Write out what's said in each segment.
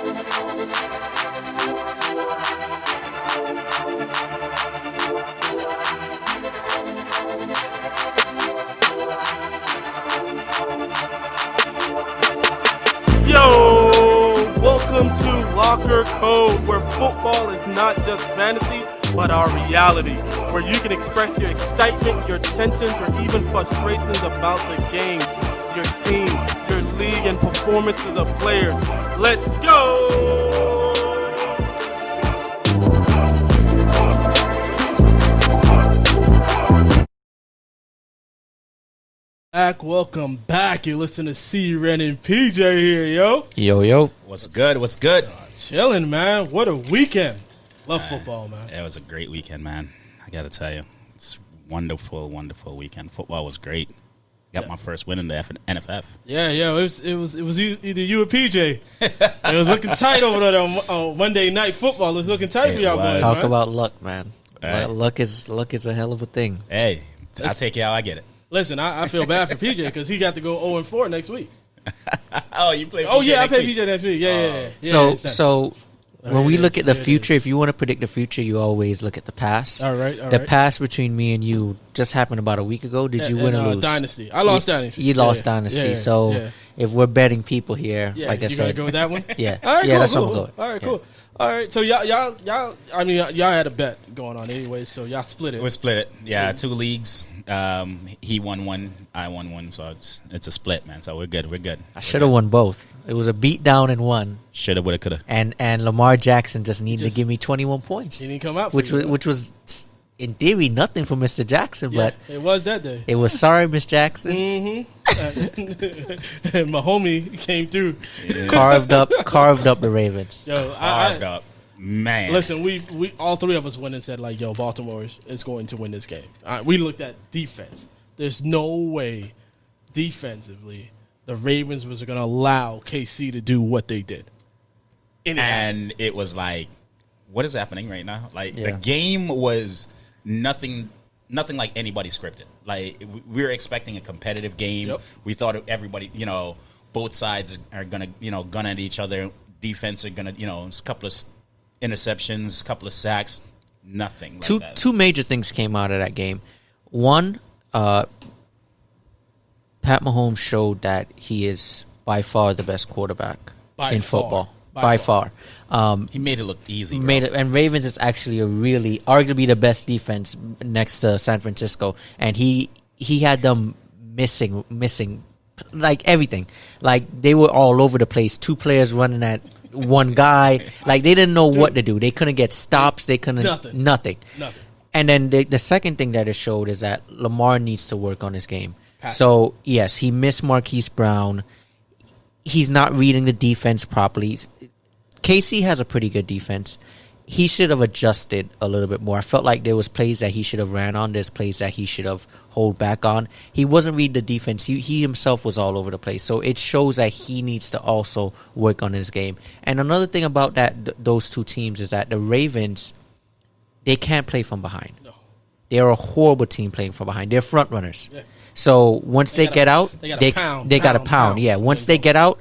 Yo, welcome to Locker Code, where football is not just fantasy, but our reality, where you can express your excitement, your tensions, or even frustrations about the games, your team, your league, and performances of players. Let's go! Welcome back. You listen to C. Ren and PJ here, yo. Yo. What's good? What's good? Chilling, man. What a weekend. Love football, man. It was a great weekend, man. I got to tell you. It's wonderful weekend. Football was great. Got my first win in the NFF. Yeah. It was either you or PJ. It was looking tight over there on Monday Night Football. It was looking tight for y'all boys. Talk man. about luck, man. Luck is a hell of a thing. Hey, I'll take it how I get it. Listen, I feel bad for PJ because he got to go 0-4 next week. Oh, you play PJ I next play week? PJ next week. Yeah. So when we look at the future, if you want to predict the future, you always look at the past. All right. The past between me and you just happened about a week ago. Did you win or lose? Dynasty. I lost Dynasty. You lost Dynasty. So if we're betting people here, like I you said. gonna go with that one? Yeah. All right, yeah, cool, that's cool, what I'm cool. going. All right, cool. All right, so y'all. I mean, y'all had a bet going on anyway, so y'all split it. We split it. Yeah, 2 leagues. He won one, I won one, so it's a split, man. So we're good. I should have won both. It was a beat down in one. Shoulda, woulda, coulda. And Lamar Jackson just needed to give me 21 points. He didn't come out, which was in theory nothing for Mr. Jackson, but it was that day. It was sorry, Miss Jackson. And my homie came through, carved up the Ravens. Yo, carved up. Man, listen, we all three of us went and said like, "Yo, Baltimore is going to win this game." We looked at defense. There's no way defensively the Ravens was going to allow KC to do what they did. And it was like, what is happening right now? Like the game was nothing like anybody scripted. Like we were expecting a competitive game. Yep. We thought everybody, both sides are gonna, gun at each other. Defense are gonna, a couple of interceptions, couple of sacks, nothing. Like that. Two major things came out of that game. One, Pat Mahomes showed that he is by far the best quarterback in football. By far. He made it look easy. And Ravens is actually arguably the best defense next to San Francisco. And he had them missing like everything. Like they were all over the place. 2 players running at one guy. Like they didn't know what to do. They couldn't get stops. They couldn't nothing. And then the second thing that it showed is that Lamar needs to work on his game. So yes, he missed Marquise Brown. He's not reading the defense properly. KC has a pretty good defense. He should have adjusted a little bit more. I felt like there was plays that he should have ran on. There's plays that he should have hold back on. He wasn't reading the defense. He himself was all over the place. So it shows that he needs to also work on his game. And another thing about those 2 teams is that the Ravens, they can't play from behind. No. They're a horrible team playing from behind. They're front runners. Yeah. So once they get out, they got to pound. Yeah, once they get out,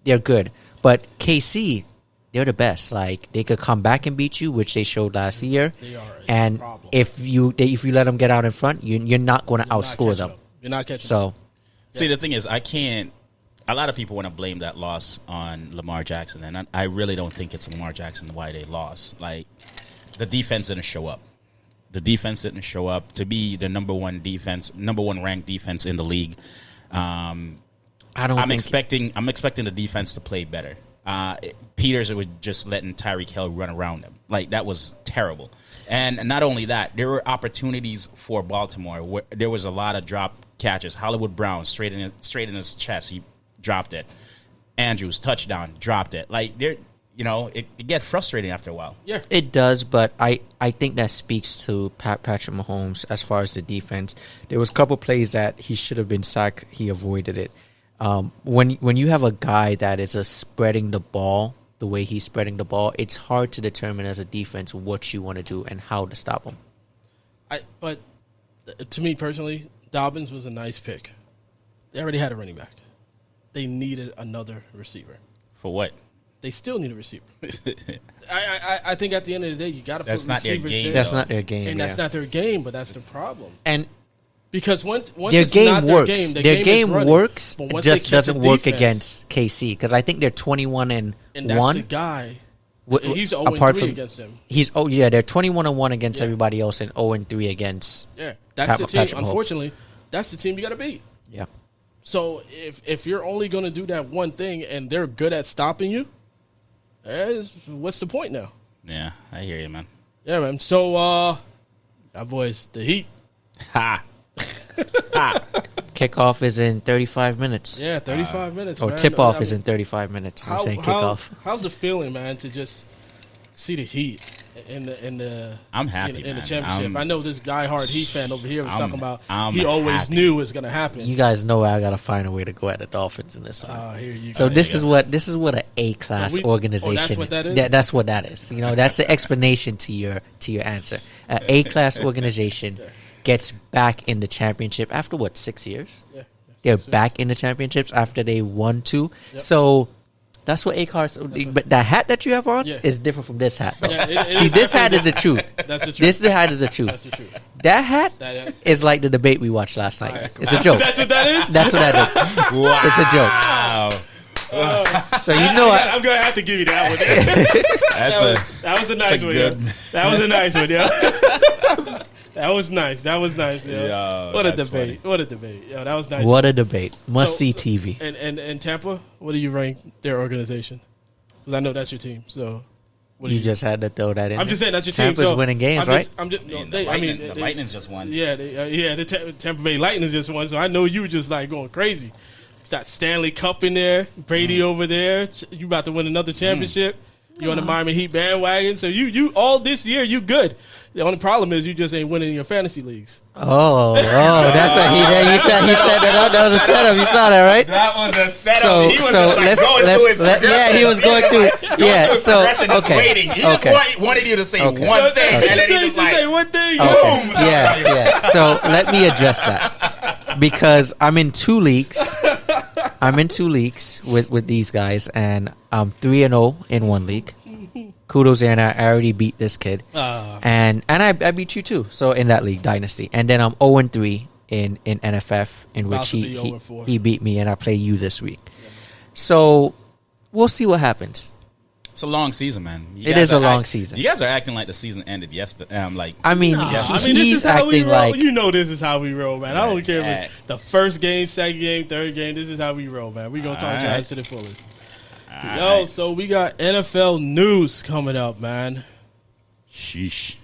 they're good. But KC, they're the best. Like they could come back and beat you, which they showed last year. They are and if you let them get out in front, you're not going to outscore them. You're not catching. So, see, the thing is, I can't. A lot of people want to blame that loss on Lamar Jackson, and I really don't think it's Lamar Jackson why they lost. Like the defense didn't show up. The defense didn't show up to be the number one ranked defense in the league. I'm expecting the defense to play better. Peters was just letting Tyreek Hill run around him. Like that was terrible. And not only that, there were opportunities for Baltimore where there was a lot of drop catches. Hollywood Brown straight in his chest, he dropped it. Andrews touchdown, dropped it. Like there. It gets frustrating after a while. Yeah, it does. But I think that speaks to Patrick Mahomes as far as the defense. There was a couple plays that he should have been sacked. He avoided it. When you have a guy that is spreading the ball the way he's spreading the ball, it's hard to determine as a defense what you want to do and how to stop him. But to me personally, Dobbins was a nice pick. They already had a running back. They needed another receiver. For what? they still need a receiver. I think at the end of the day, you got to put That's not their receivers game, there. That's not their game. And that's not their game, but that's the problem. And Because once their it's game not works. their Their game game is running. works, But once just they catch doesn't the work defense, against KC because I think they're 21-1. And that's the guy. And he's 0-3 against him. They're 21-1 against everybody else and 0-3 against. Yeah, that's the team. Patrick Mahomes. Unfortunately, that's the team you got to beat. Yeah. So if you're only going to do that one thing and they're good at stopping you, what's the point now? Yeah, I hear you, man. Yeah, man. So, our boys, the Heat. Ha. Kickoff is in 35 minutes. Yeah, 35 minutes. Or man. tip-off I is mean, in 35 minutes. I'm saying kickoff. How's it feeling, man, to just see the Heat in the I'm happy, in the man. championship? I know this diehard Heat fan over here was I'm- talking about I'm he always happy. knew it was going to happen. You guys know I gotta find a way to go at the Dolphins in this one. Here you So go. this is what an A-class So organization. that's what that is? That's what that is. You know, that's the explanation to your answer. An A-class organization gets back in the championship after 6 years? Yeah. They're back in the championships after they won 2. Yep. So that's what A-class. But that hat that you have on Yeah. is different from this hat. Though. Yeah, it See, is this hat definitely is the truth. That's the truth. This hat is the truth. That's the truth. That hat That- is like the debate we watched last night. right, It's a joke. That's what that is? That's what that is. Wow. It's a joke. Wow. So you know I'm going to have to give you that one. That was a nice one. good- Yeah. That was a nice one, yeah. That was nice. That was nice. Yeah. Yo, What a that's debate. What a debate. Yo, that was nice. What a debate. Must So- see TV. And Tampa, what do you rank their organization? Because I know that's your team. So what do You just had to throw that in. I'm just saying that's your team. Tampa's so winning games, I'm right? just, I'm just, no, The they, Lightning's just won. Yeah, the Tampa Bay Lightning just won. So I know you were just like going crazy. It's that Stanley Cup in there, Brady over there. You about to win another championship. You on the Miami Heat bandwagon. So you all this year you good. The only problem is you just ain't winning your fantasy leagues. Oh, that's what he did. He said that was a setup. You saw that, right? That was a setup. So, he was going through. Yeah, so okay, waiting. He just wanted you to say Okay. one thing, Okay. and then he just Just say like, one thing. Okay. Boom. Yeah. So let me address that because I'm in 2 leagues. I'm in 2 leagues with these guys, and I'm 3-0 in 1 league. Kudos, and I already beat this kid, and I beat you too. So in that league, Dynasty, and then I'm 0-3 in NFF, in About which to be he 0-4. he beat me, and I play you this week. So we'll see what happens. It's a long season, man. It is a long season. You guys are acting like the season ended yesterday. I mean, This he's is how we acting roll. like You know this is how we roll, man. I don't Right. care if Yeah. it's the first game, second game, third game. This is how we roll, man. We gonna talk All Giants right. to the fullest. All Yo, right. so we got NFL news coming up, man. Sheesh.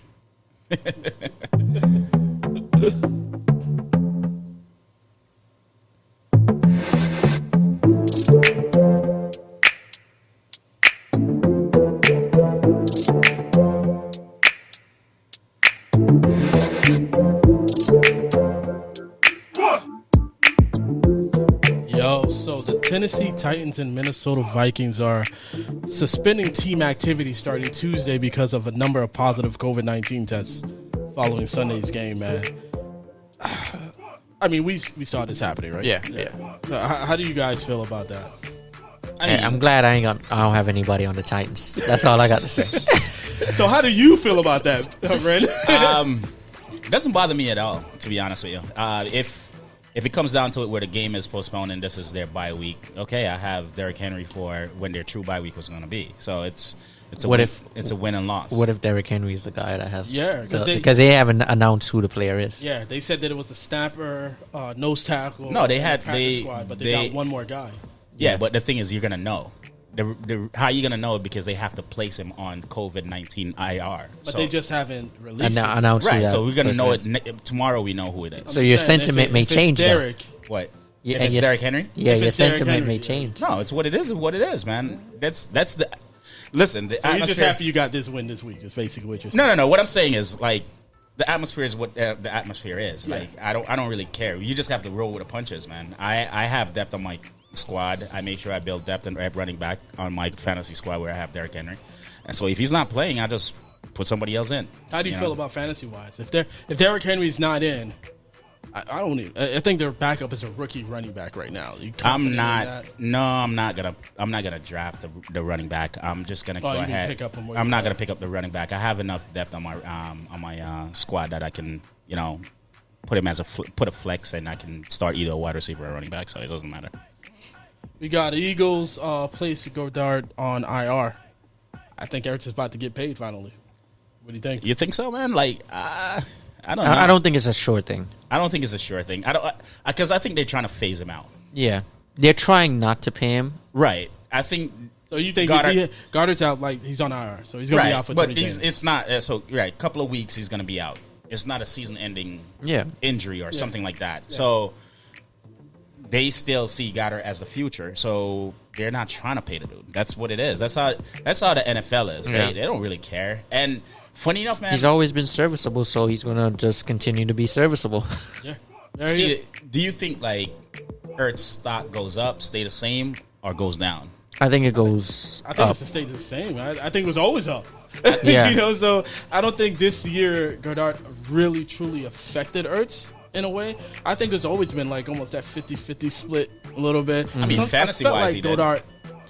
Yo, so the Tennessee Titans and Minnesota Vikings are suspending team activity starting Tuesday because of a number of positive COVID-19 tests following Sunday's game, man. I mean, we saw this happening, right? Yeah. So how do you guys feel about that? I'm glad I don't have anybody on the Titans. That's all I got to say. So how do you feel about that, Ren? It doesn't bother me at all, to be honest with you. If it comes down to it where the game is postponed and this is their bye week, okay, I have Derrick Henry for when their true bye week was going to be. So it's a What win, if- it's a win and loss. What if Derrick Henry is the guy that has? Yeah, 'cause because they haven't announced who the player is. Yeah, they said that it was a snapper, nose tackle. No, they and had- practice they- squad, but they they- got one more guy. Yeah, but the thing is, you're gonna know. How are you gonna know it? Because they have to place him on COVID-19 IR. But they just haven't released it. Announced who right. that So we're gonna person know is. it tomorrow. We know who it is. So your Saying, sentiment may if it's change. Then. Derrick, What? Yeah, if and it's your- Derrick Henry? Yeah, If your it's Derrick sentiment Henry, may yeah. change. No, it's what it is. What it is, man. That's the. Listen, the so you're just atmosphere. happy you got this win this week. Is basically what you're saying. No. What I'm saying is like the atmosphere is what the atmosphere is. Yeah. Like I don't really care. You just have to roll with the punches, man. I have depth on my squad. I make sure I build depth and running back on my fantasy squad where I have Derrick Henry. And so if he's not playing, I just put somebody else in. How do you know? feel about fantasy wise? If Derrick Henry's not in, I don't even. I think their backup is a rookie running back right now. You I'm confident in not. that? No, I'm not gonna draft the running back. I'm just gonna Oh, go you mean ahead. pick up him where I'm you not at? gonna pick up the running back. I have enough depth on my squad that I can put him as put a flex, and I can start either a wide receiver or running back. So it doesn't matter. We got the Eagles place Goddard on IR. I think Ertz is about to get paid finally. What do you think? You think so, man? Like, I don't know. I don't think it's a short thing. I don't think it's a sure thing. Because I think they're trying to phase him out. Yeah, they're trying not to pay him. Right. I think. So you think Goddard- Goddard's out, like he's on IR, so he's gonna be out for but 3 games. it's not. A couple of weeks he's going to be out. It's not a season-ending Yeah, injury or something like that. So they still see Goddard as the future. So they're not trying to pay the dude. That's what it is. That's how the NFL is. Yeah. They don't really care. And funny enough, man. he's always been serviceable, so he's gonna just continue to be serviceable. Yeah. There he See, is. do you think like Ertz stock goes up, stay the same, or goes down? I think it goes I think up. it's the state the same. I think it was always up. Yeah. You know, so I don't think this year Goddard really truly affected Ertz in a way. I think there's always been like almost that 50-50 split a little bit. I mean, fantasy-wise, like he did. Goddard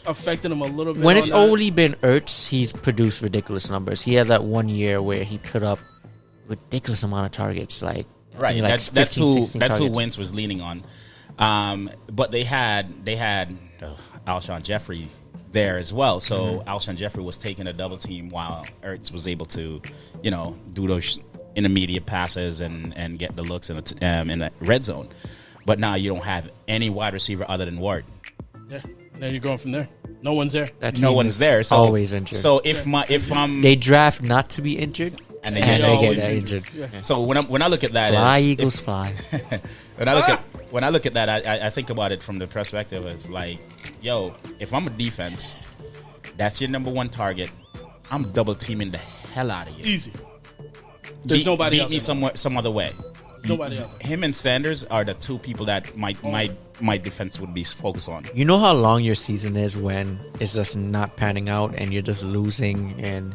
affected him a little bit. When on it's that. only been Ertz, he's produced ridiculous numbers. He had that 1 year where he put up ridiculous amount of targets, like I Right. think like That's 15, who 16 that's who targets. Wentz was leaning on. But they had Alshon Jeffrey there as well. So Alshon Jeffrey was taking a double team while Ertz was able to, do those intermediate passes and get the looks in the red zone. But now you don't have any wide receiver other than Ward. Yeah. Now you're going from there. No one's there. That No team one's is there. So always injured. So if I'm They draft not to be injured, And and they they get get always injured. injured. Yeah. so when I look at that, Fly, is Eagles, fly. when I look at that, I think about it from the perspective of like, yo, if I'm a defense, that's your number one target. I'm double teaming the hell out of you. Easy. There's nobody beat out me there. some other way. Nobody out there. Him and Sanders are the two people that my defense would be focused on. You know how long your season is when it's just not panning out and you're just losing and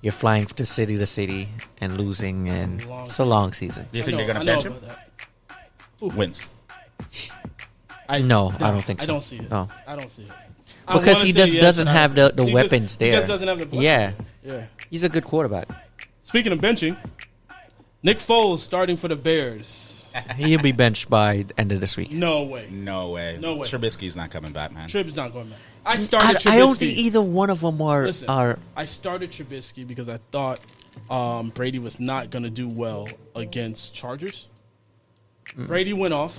you're flying to city and losing, and it's a long season. Do you think I they're know- gonna I know bench him? about that. Wins. No, I don't think so. I don't see it. No. I don't see it. Because he doesn't have the He weapons He there. just doesn't have the weapons. Yeah, Yeah. he's a good quarterback. Speaking of benching, Nick Foles starting for the Bears. He'll be benched by the end of this week. No way. No way. No way. Trubisky's not coming back, man. Tripp is not going back. I started Trubisky. I don't think either one of them are. Listen, I started Trubisky because I thought Brady was not going to do well against Chargers. Brady went off.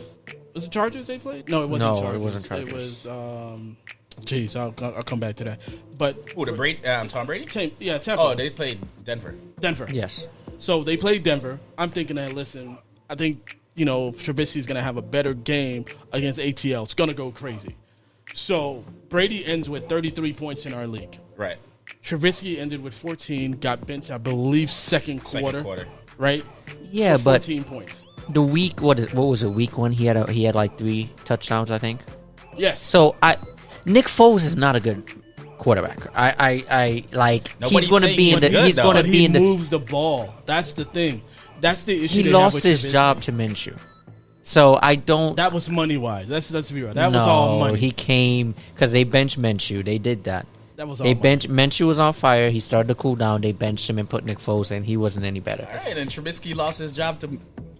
Was it Chargers they played? No, it wasn't No, it Chargers. wasn't Chargers. It was, geez, I'll come back to that. But Who, Tom Brady? Tampa. Oh, they played Denver. Denver. Yes. So they played Denver. I'm thinking that, listen, I think, Trubisky's going to have a better game against ATL. It's going to go crazy. So Brady ends with 33 points in our league. Right. Trubisky ended with 14, got benched, I believe, second quarter. Right? Yeah, For but 14 points. the week what was it? Week 1, he had like 3 touchdowns, I think. Yes. So Nick Foles is not a good quarterback. I like Nobody's he's going to saying be he in was the good, he's though. going to But be he in the moves the ball. That's the thing. That's the issue. he they have lost with his Trubisky. job to Minshew. So I don't. That was money wise. Let's be real. That no, was all money. he came because they benched Minshew. They did that. That was all They money. benched Minshew was on fire. He started to cool down. They benched him and put Nick Foles in. He wasn't any better. All right, and Trubisky lost his job to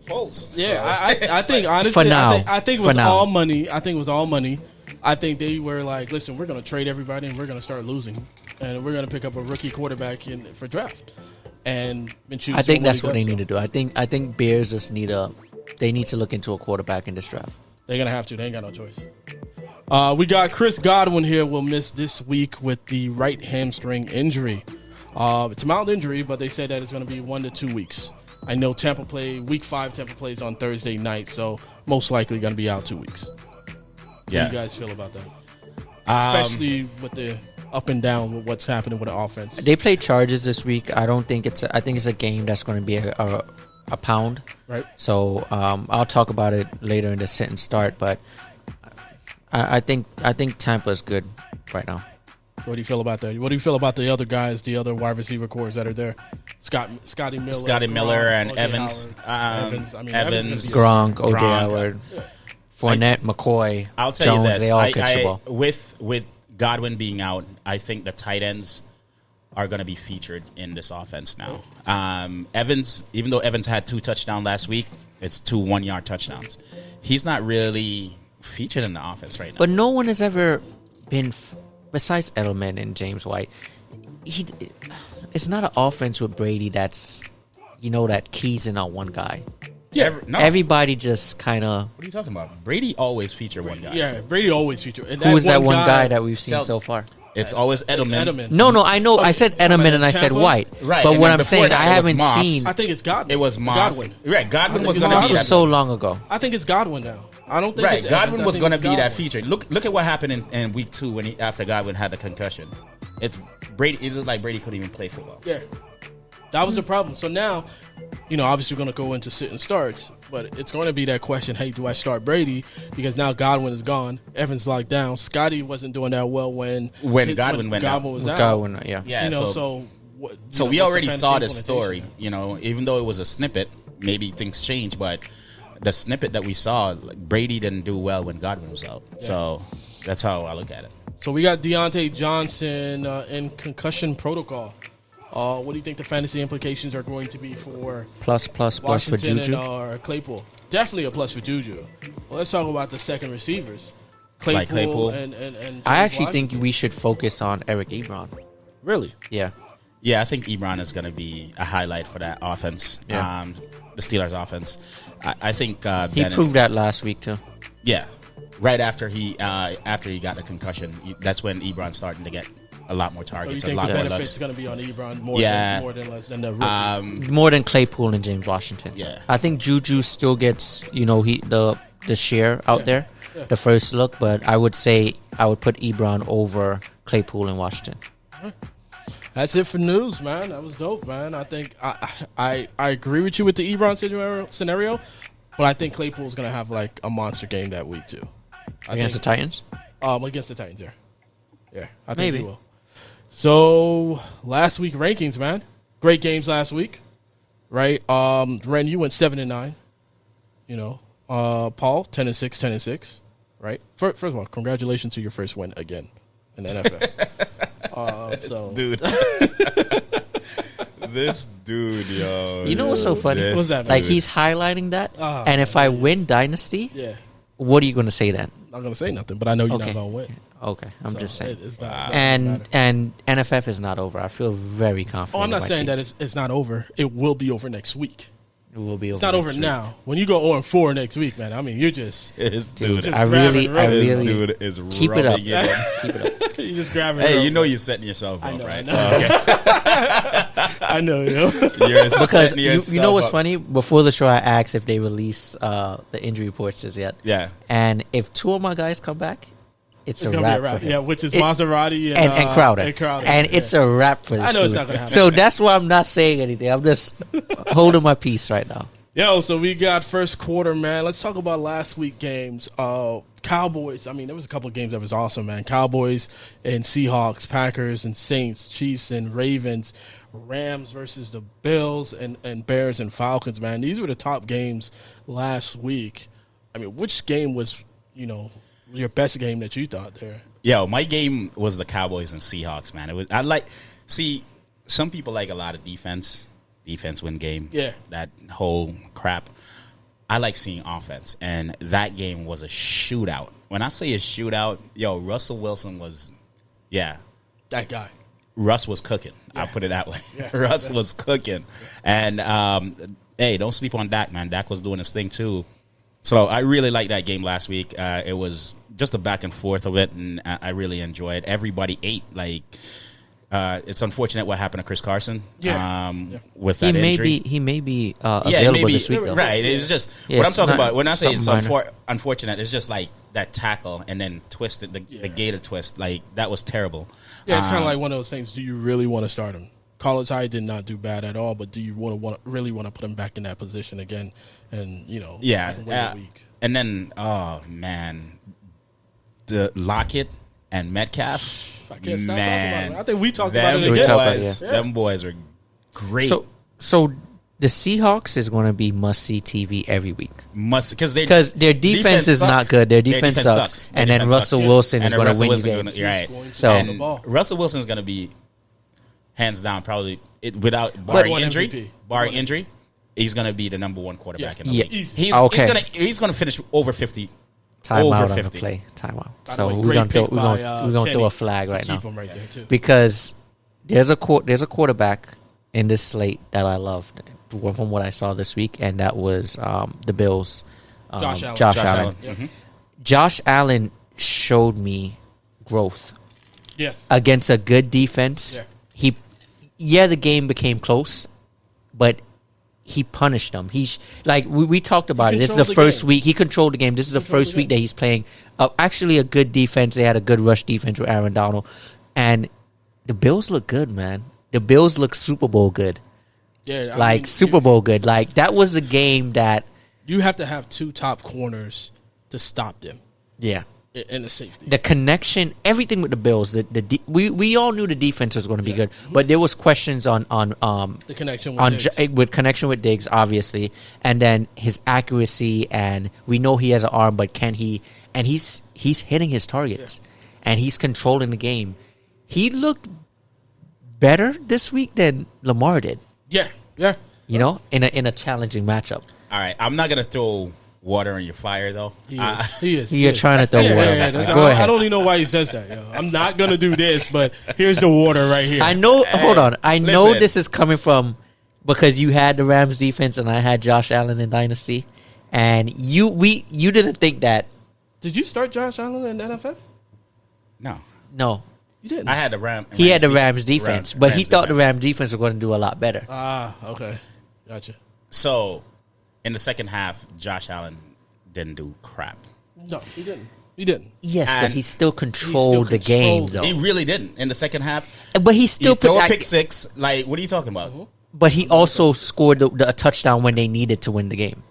Foles. Yeah, So- I think honestly, For now. I think it For was now. all money. I think it was all money. I think they were like, listen, we're going to trade everybody and we're going to start losing, and we're going to pick up a rookie quarterback for draft. And Minshew I think that's he what they does, need to do. I think Bears just need to look into a quarterback in this draft. They're going to have to. They ain't got no choice. We got Chris Godwin here. Will miss this week with the right hamstring injury. It's a mild injury, but they said that it's going to be 1 to 2 weeks. I know Tampa Week 5 Tampa plays on Thursday night, so most likely going to be out 2 weeks. How do you guys feel about that? Especially with the up and down with what's happening with the offense. They play Chargers this week. I think it's a game that's going to be a pound. Right. So I'll talk about it later in the sit and start. But I think Tampa's good right now. What do you feel about that? What do you feel about the other guys, the other wide receiver cores that are there? Scotty Miller, And O.J. Evans. Howard, Evans. I mean, Evans. gonna be Gronk, OJ Gronk. Howard, Fournette, McCoy, I'll tell Jones, you this. they all catch the ball. With Godwin being out, I think the tight ends are going to be featured in this offense now. Evans, even though Evans had 2 touchdowns last week, it's 2 1-yard touchdowns. He's not really featured in the offense right now. But no one has ever been, besides Edelman and James White, it's not an offense with Brady that's, that keys in on one guy. Everybody just kind of. What are you talking about? Brady always feature one guy. Yeah, Brady always feature. Who is that one guy that we've seen so far? It's always Edelman. No, I know. I said Edelman and I said Tampa? White. Right, But and what then I'm before saying, that, I it was haven't Moss. seen. I think it's Godwin. It was Moss. Godwin. Right, Godwin was it's going to Moss be was that. so long ago. I think it's Godwin now. I don't think Right, it's Godwin Evans. I was think going to it's be that Godwin. feature. Look at what happened in week 2 after Godwin had the concussion. It's Brady. It looked like Brady couldn't even play football. Yeah, that was the problem. So now, obviously we're going to go into sit and starts, but it's going to be that question: hey, do I start Brady? Because now Godwin is gone, Evans locked down. Scotty wasn't doing that well when Godwin went out. was out. Godwin, yeah. Yeah, So we what's already the saw fantasy the story. implementation? Even though it was a snippet, maybe things changed, but the snippet that we saw, Brady didn't do well when Godwin was out. Yeah. So that's how I look at it. So we got Deontay Johnson in concussion protocol. What do you think the fantasy implications are going to be for Plus for Washington Juju. and Claypool? Definitely a plus for Juju. Well, let's talk about the second receivers. Claypool. And I actually Washington. think we should focus on Eric Ebron. Really? Yeah. Yeah, I think Ebron is going to be a highlight for that offense. Yeah. The Steelers' offense. I think He Dennis- proved that last week, too. Yeah, right after he got the concussion, that's when Ebron's starting to get a lot more So you targets, a think lot the more benefits looks. is going to be on Ebron more than less than the rookie? More than Claypool and James Washington. Yeah. I think Juju still gets, the share out there, the first look, but I would say I would put Ebron over Claypool and Washington. That's it for news, man. That was dope, man. I think I agree with you with the Ebron scenario, but I think Claypool's going to have like a monster game that week too. Against the Titans? Against the Titans, yeah. Yeah, I think Maybe. he will. So, last week rankings, man. Great games last week, right? Ren, you went 7-9. Paul 10-6, 10-6, right? First of all, congratulations to your first win again in the NFL. Dude. This dude, yo. You know what's so funny? What's that, Like, dude. he's highlighting that, Oh, and if I win Dynasty, Yeah, what are you going to say then? I'm not gonna say nothing, but I know you're Okay. not gonna win. Okay, I'm So just saying. it's not, And NFF is not over. I feel very confident. I'm in not my saying team. that it's not over. It will be over next week. It will be over. It's not over next week. now. When you go 0-4 next week, man, I mean, you're just This dude, Just I really, grabbing this rubbing. dude is keep it up. rubbing in. Keep it up. you're just grabbing. Hey, it you up. know you're setting yourself I up, know, right? I know. I know, You're Because setting you yourself know what's up. funny? Before the show, I asked if they release the injury reports as yet. Yeah. And if 2 of my guys come back, it's It's a gonna wrap be a wrap. for him. Yeah, which is It- Maserati and Crowder. And it's a wrap for this I know it's dude. not gonna happen. So that's why I'm not saying anything. I'm just holding my peace right now. Yo, so we got first quarter, man. Let's talk about last week games. Cowboys. I mean, there was a couple of games that was awesome, man. Cowboys and Seahawks, Packers and Saints, Chiefs and Ravens, Rams versus the Bills, and Bears and Falcons, man. These were the top games last week. I mean, which game was, your best game that you thought there? Yo, my game was the Cowboys and Seahawks, man. Some people like a lot of defense win game. Yeah. That whole crap. I like seeing offense, and that game was a shootout. When I say a shootout, Russell Wilson was, That guy. Russ was cooking. I'll put it that way. Russ was cooking. And, hey, don't sleep on Dak, man. Dak was doing his thing, too. So I really liked that game last week. It was just a back and forth of it, and I really enjoyed. Everybody ate. It's unfortunate what happened to Chris Carson. With that injury. He may be available this week, though. Right. It's just Yeah, what I'm it's talking not about. When I say it's something minor. unfortunate, it's just like that tackle and then twisted the gator twist. Like that was terrible. Yeah, it's kind of like one of those things. Do you really want to start him? College High did not do bad at all, but do you really want to put him back in that position again? And wait a week. And then man, the Lockett and Metcalf. I can't stop talking man, about it. I think we talked them about it We again. talked about it, boys, yeah. them boys are great. So the Seahawks is going to be must-see TV every week. Because their defense is not good. Their defense sucks. And then Russell Wilson is going to win you games. Right. So And Russell Wilson is going to be hands down probably without barring injury. Barring injury, he's going to be the number one quarterback in the league. He's going to finish over 50. Timeout on the play. Timeout. So we're going to throw a flag right now because there's a quarterback in this slate that I loved from what I saw this week, and that was the Bills. Josh Allen. Mm-hmm. Josh Allen showed me growth. Yes. Against a good defense. Yeah. The game became close, but he punished them. We talked about it. This is the first week. He controlled the game. This is the first week that he's playing actually a good defense. They had a good rush defense with Aaron Donald. And the Bills look good, man. The Bills look Super Bowl good. Yeah, Super Bowl good. Like, that was a game that... You have to have two top corners to stop them. Yeah. And the safety. The connection, everything with the Bills. We all knew the defense was going to be good, but there was questions on the connection with Diggs. With connection with Diggs, obviously, and then his accuracy, and we know he has an arm, but can he? And he's hitting his targets, and he's controlling the game. He looked better this week than Lamar did. Yeah. You know, in a challenging matchup. All right, I'm not gonna throw water on your fire though. He is. You're trying to throw water. Go ahead. I don't even know why he says that. I'm not gonna do this, but here's the water right here. I know. Hold on. I know this is coming from because you had the Rams defense and I had Josh Allen in Dynasty, and you didn't think that. Did you start Josh Allen in NFF? No. You didn't. I had the Rams. He had the Rams defense, but he thought the Rams defense was going to do a lot better. Okay. Gotcha. So, in the second half, Josh Allen didn't do crap. No, he didn't. Yes, but he still controlled the game, though. He really didn't in the second half. But he still threw a pick six. Like, what are you talking about? But he also scored a touchdown when they needed to win the game.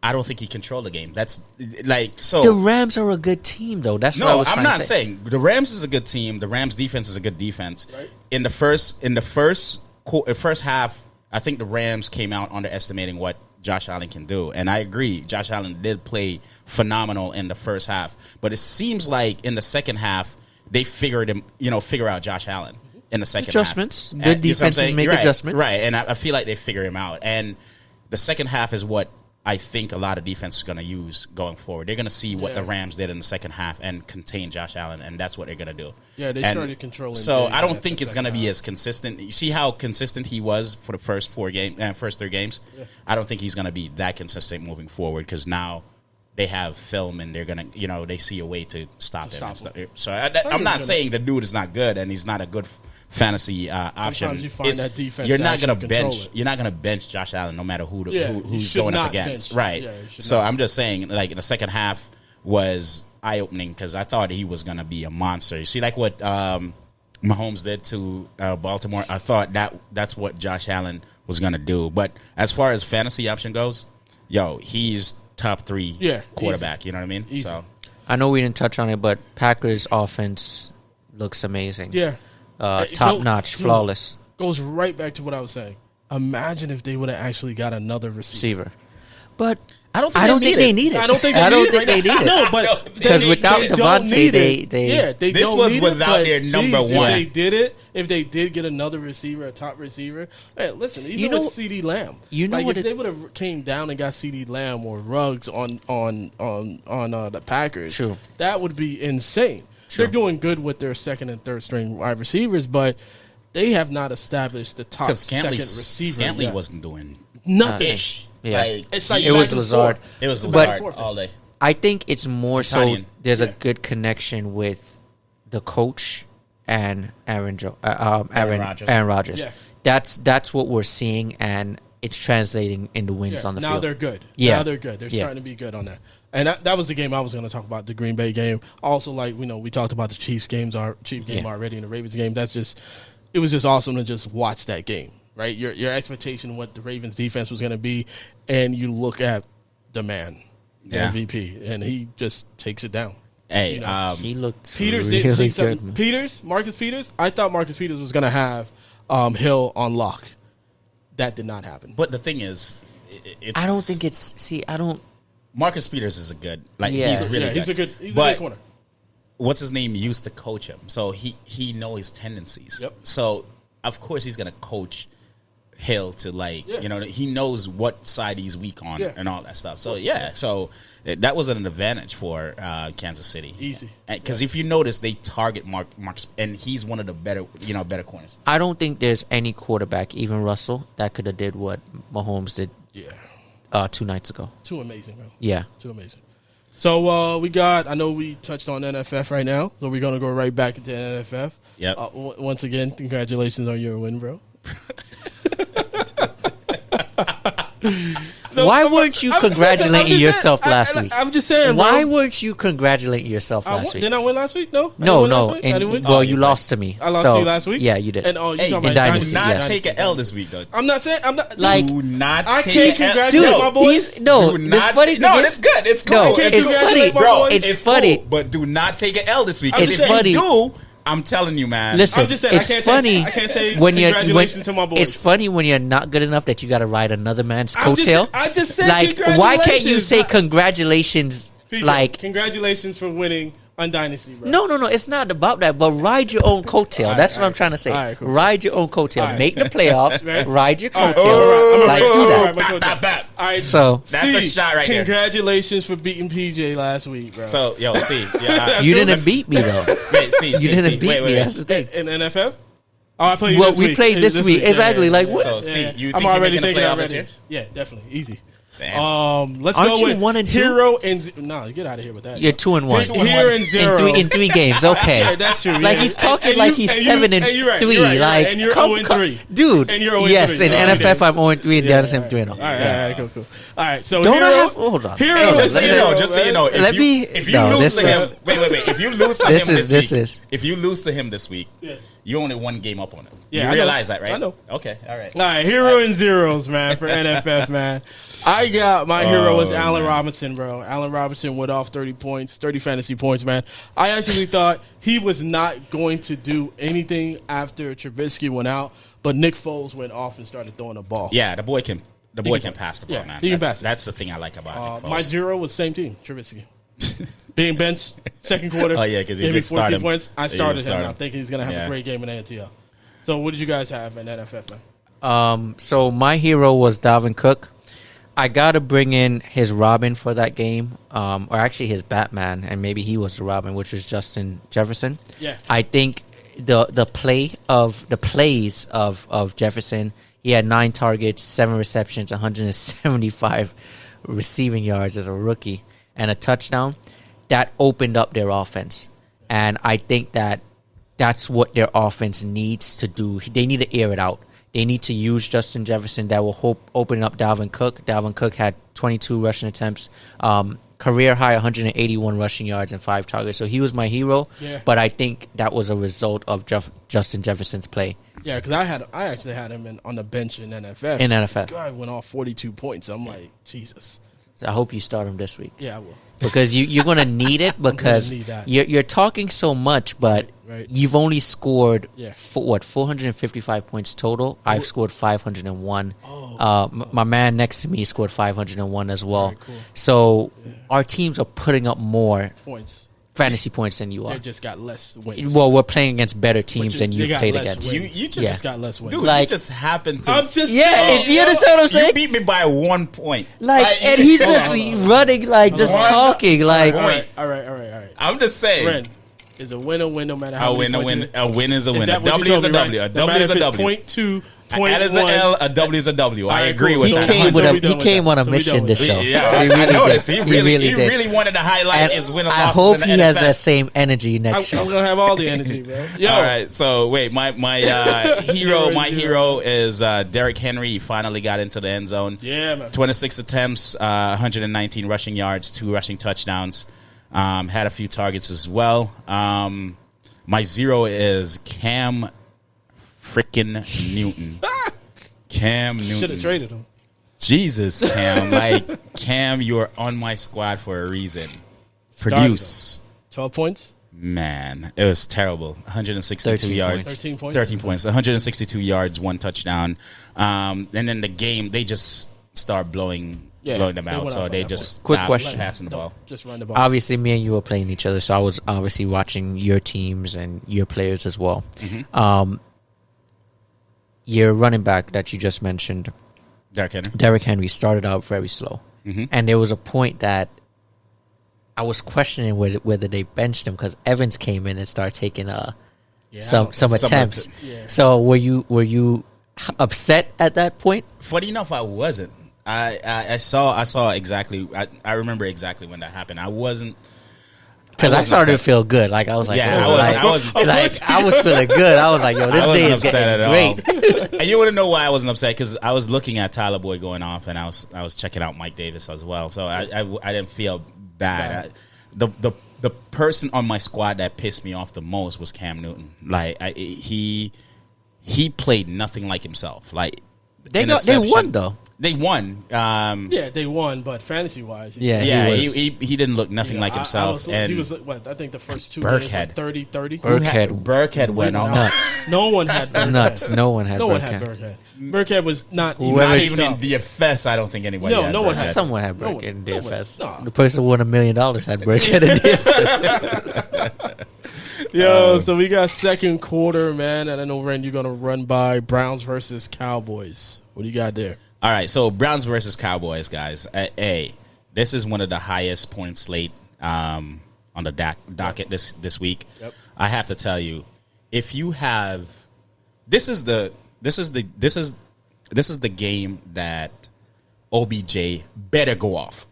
I don't think he controlled the game. That's like so. The Rams are a good team, though. That's what I was trying to say. I'm not saying the Rams is a good team. The Rams defense is a good defense. Right. In the first half, I think the Rams came out underestimating what Josh Allen can do, and I agree. Josh Allen did play phenomenal in the first half, but it seems like in the second half they figure out Josh Allen in the second adjustments. half. Good defenses make adjustments, right? And I feel like they figure him out. And the second half is what I think a lot of defense is going to use going forward. They're going to see what the Rams did in the second half and contain Josh Allen, and that's what they're going to do. Yeah, they started controlling. So I don't think it's going to be as consistent. You see how consistent he was for the first three games? Yeah. I don't think he's going to be that consistent moving forward because now they have film and they're going to, they see a way to stop him. So I'm not saying the dude is not good and he's not a good fantasy option. Sometimes you find that defense. You're not going to bench. You're not going to bench Josh Allen no matter who's going up against. Right. Yeah, so I'm just saying, like in the second half was eye opening because I thought he was going to be a monster. You see, like what Mahomes did to Baltimore. I thought that's what Josh Allen was going to do. But as far as fantasy option goes, he's top 3 quarterback. Easy. You know what I mean? Easy. So I know we didn't touch on it, but Packers offense looks amazing. Yeah. Top notch, flawless. Goes right back to what I was saying. Imagine if they would have actually got another receiver. But I don't think they need it. I don't think they need it. No, but because without Devontae, they this was without their number one. If they did get another receiver, a top receiver, hey, listen, even with CeeDee Lamb, if they would have came down and got CeeDee Lamb or Ruggs on the Packers, that would be insane. They're doing good with their second and third string wide receivers, but they have not established the top second receiver. Scantley wasn't doing nothing. Yeah, it was Lazard. It was Lazard all day. I think it's more so there's a good connection with the coach and Aaron Rodgers. Yeah. That's what we're seeing, and it's translating into wins on the field. Now they're good. Yeah. Now they're good. They're starting to be good on that. And that was the game I was going to talk about, the Green Bay game. Also, we talked about the Chiefs game already and the Ravens game. It was just awesome to just watch that game, right? Your expectation of what the Ravens defense was going to be, and you look at the man, the MVP, and he just takes it down. Hey, he looked Peters really did see good. something. Marcus Peters. I thought Marcus Peters was going to have Hill on lock. That did not happen. But the thing is, I don't think it's. See, I don't. Marcus Peters is a good. Like Yeah. he's really good. He's a But good corner. what's his name used to coach him, so he know his tendencies. Yep. So of course he's gonna coach Hill to he knows what side he's weak on and all that stuff. So that was an advantage for Kansas City. Easy. Because if you notice, they target Marcus, and he's one of the better corners. I don't think there's any quarterback, even Russell, that could have did what Mahomes did. Yeah. 2 nights ago. Too amazing, bro. Yeah. Too amazing. So I know we touched on NFF right now, so we're going to go right back into NFF. Yep. Once again, congratulations on your win, bro. Why weren't you congratulating yourself last week? I'm just saying, Why bro. weren't you congratulating yourself last week? Didn't I win last week? No. No. I didn't win? Well, you lost to me. I lost so, to you last week? Yeah, you did. And you Hey, talking in about Dynasty, do not yes. take an L this week, though. I'm not saying I'm not Like- Do not I take can't an L. congratulate my boys. Do this not. funny No, thing it's is- good. It's cool. No, can't it's congratulate funny, my bro. boys. It's funny. cool, but do not take an L this week. I'm Because just if saying- you do, I'm telling you, man. Listen, I'm just saying, it's I can't funny I can't say when you're congratulations to my boys. It's funny when you're not good enough that you got to ride another man's I'm just- coattail. I just said like, why can't you congratulations. say congratulations? PJ, Like, congratulations for winning on Dynasty, bro. no, it's not about that. But ride your own coattail. That's what I'm trying to say. All right, cool. Ride your own coattail. All right. Make the playoffs. Right. Ride your All right, coattail. all right, Like, all do right, that. all right, Bap. All right, So That's a shot right there. Congratulations for beating PJ last week, bro. So, yeah. you didn't beat me though. Wait, see, You didn't beat me. That's the thing. in NFF. Oh, I played you Well, this we week. played this week. Exactly. Yeah, Like, yeah, what? So, see, yeah. you I'm think you're already making the thinking playoff this already. year? Yeah, definitely easy. Damn. Let's Aren't go you with 1 and 2? Hero and no, get out of here with that. You're 2-1. Here and 0 in 3 games. Okay, Yeah, that's true. Like yeah. he's talking And like you- he's and you- 7 and and you're right, 3. you're right, you're Like right. And you're come, 0 and 3. dude. And you're 0 and yes, 3. in Oh, NFF okay. I'm 0 and 3 and Dennis I'm 3 and 0. All right, cool. All right, so Don't Hero, I have? Hold on. Hero, Hey, just so you know, Let me- if you no, lose this to is- him, wait. If you lose to This him is- this this week, is- if you lose to him this week, Yeah. you only 1 game up on him. Yeah, I You know. realize that, right? I know. Okay, all right. All right, hero and zeros, man, for NFF, man. I got my hero was Allen Robinson, bro. Allen Robinson went off 30 points, 30 fantasy points, man. I actually thought he was not going to do anything after Trubisky went out, but Nick Foles went off and started throwing the ball. Yeah, the boy can pass the ball, Yeah, man. he can pass it. That's the thing I like about Nick My Foles. zero was same team, Trubisky. Being benched, second quarter. Oh, yeah, 'cause he gave me did start 14 him. points. I Yeah, started you start him. I'm him. thinking he's going to have Yeah. a great game in ATL. So what did you guys have in NFF, man? So my hero was Dalvin Cook. I gotta bring in his Robin for that game, or actually his Batman, and maybe he was the Robin, which was Justin Jefferson. Yeah. I think the plays of Jefferson. He had 9 targets, 7 receptions, 175 receiving yards as a rookie, and a touchdown. That opened up their offense, and I think that's what their offense needs to do. They need to air it out. They need to use Justin Jefferson. That will open up Dalvin Cook. Dalvin Cook had 22 rushing attempts, career high 181 rushing yards and 5 targets. So he was my hero. Yeah. But I think that was a result of Justin Jefferson's play Yeah, because I actually had him on the bench in NFF. in NFL. Guy went off 42 points. I'm like, Jesus. So I hope you start him this week Yeah, I will. because you're going to need it because need that. you're talking so much, but Right. you've only scored Yeah. 455 points total. I've scored 501. My man next to me scored 501 as well. Very cool. So our teams are putting up more Points. fantasy points than you They are. just got less wins. Well, we're playing against better teams you- than they you've got played less against. wins. You They just just got less wins. Dude, Like- you just happened to. I'm just Yeah, saying, you understand what I'm You saying? beat me by 1 point. And he's hold just on. running, like just One talking, like All right. I'm just saying. Ren, is a win a win no matter how A many win, a points win, you- a win is a Is win. A that what you W is told a me, right? W. A No W matter is if a it's W. point 2, point That is an 1. L. A W is a W. I All right, agree cool. with he So that. came with so a we done he with came that. on a So we mission done with this that. show. Yeah, he I really noticed. did. He really did. wanted to highlight And his win and I loss. hope in the he has NFL. that same energy next I'm show. going to have all the energy, bro. Yo. All right, so wait, my hero is Derrick Henry. He finally got into the end zone. Yeah, man. 26 attempts, 119 rushing yards, 2 rushing touchdowns. Had a few targets as well. My zero is Cam freaking Newton. Cam Newton. Should have traded him. Jesus, Cam. Like, Cam, you are on my squad for a reason. Produce. 12 points? Man, it was terrible. 162 13 yards. points. 13 points? 13 points. 162 yards, 1 touchdown. And then the game, they just start blowing them they out. went So off they on that just Quick stopped question. passing the ball. Just run the ball. Obviously, me and you were playing each other, so I was obviously watching your teams and your players as well. Your running back that you just mentioned, Derrick Henry, started out very slow. And there was a point that I was questioning whether they benched him because Evans came in and started taking some attempts. Yeah. So were you upset at that point? Funny enough, I wasn't. I saw exactly. I remember exactly when that happened. I wasn't. Because I wasn't started to upset. feel good. Like I was like, Yeah, oh, I wasn't. I was feeling good. I was like, yo, this I day wasn't is upset getting at great. all. And you wouldn't know why I wasn't upset because I was looking at Tyler Boyd going off, and I was checking out Mike Davis as well. So I didn't feel bad. The person on my squad that pissed me off the most was Cam Newton. Like he played nothing like himself. Like They interception. won though. They won. Yeah, they won, but fantasy wise, Yeah. Yeah, He was- he didn't look nothing like himself. he was and what I think the first two Burkhead. games, 30. Burkhead went on. Nuts. No one had Burkhead. Nuts. No one had No one Burkhead. had Burkhead. Burkhead was not Not even even in up. DFS, I don't think anybody. No, had no one Burkhead. had- Someone had No Burkhead in one- no one- DFS. nah. The person who won $1 million had Burkhead in DFS. Yo, so we got second quarter, man, and I know Ren, you're gonna run by Browns versus Cowboys. What do you got there? All right, so Browns versus Cowboys, guys. This is one of the highest point slate on the docket this week. Yep. I have to tell you, if you have, this is the game that OBJ better go off.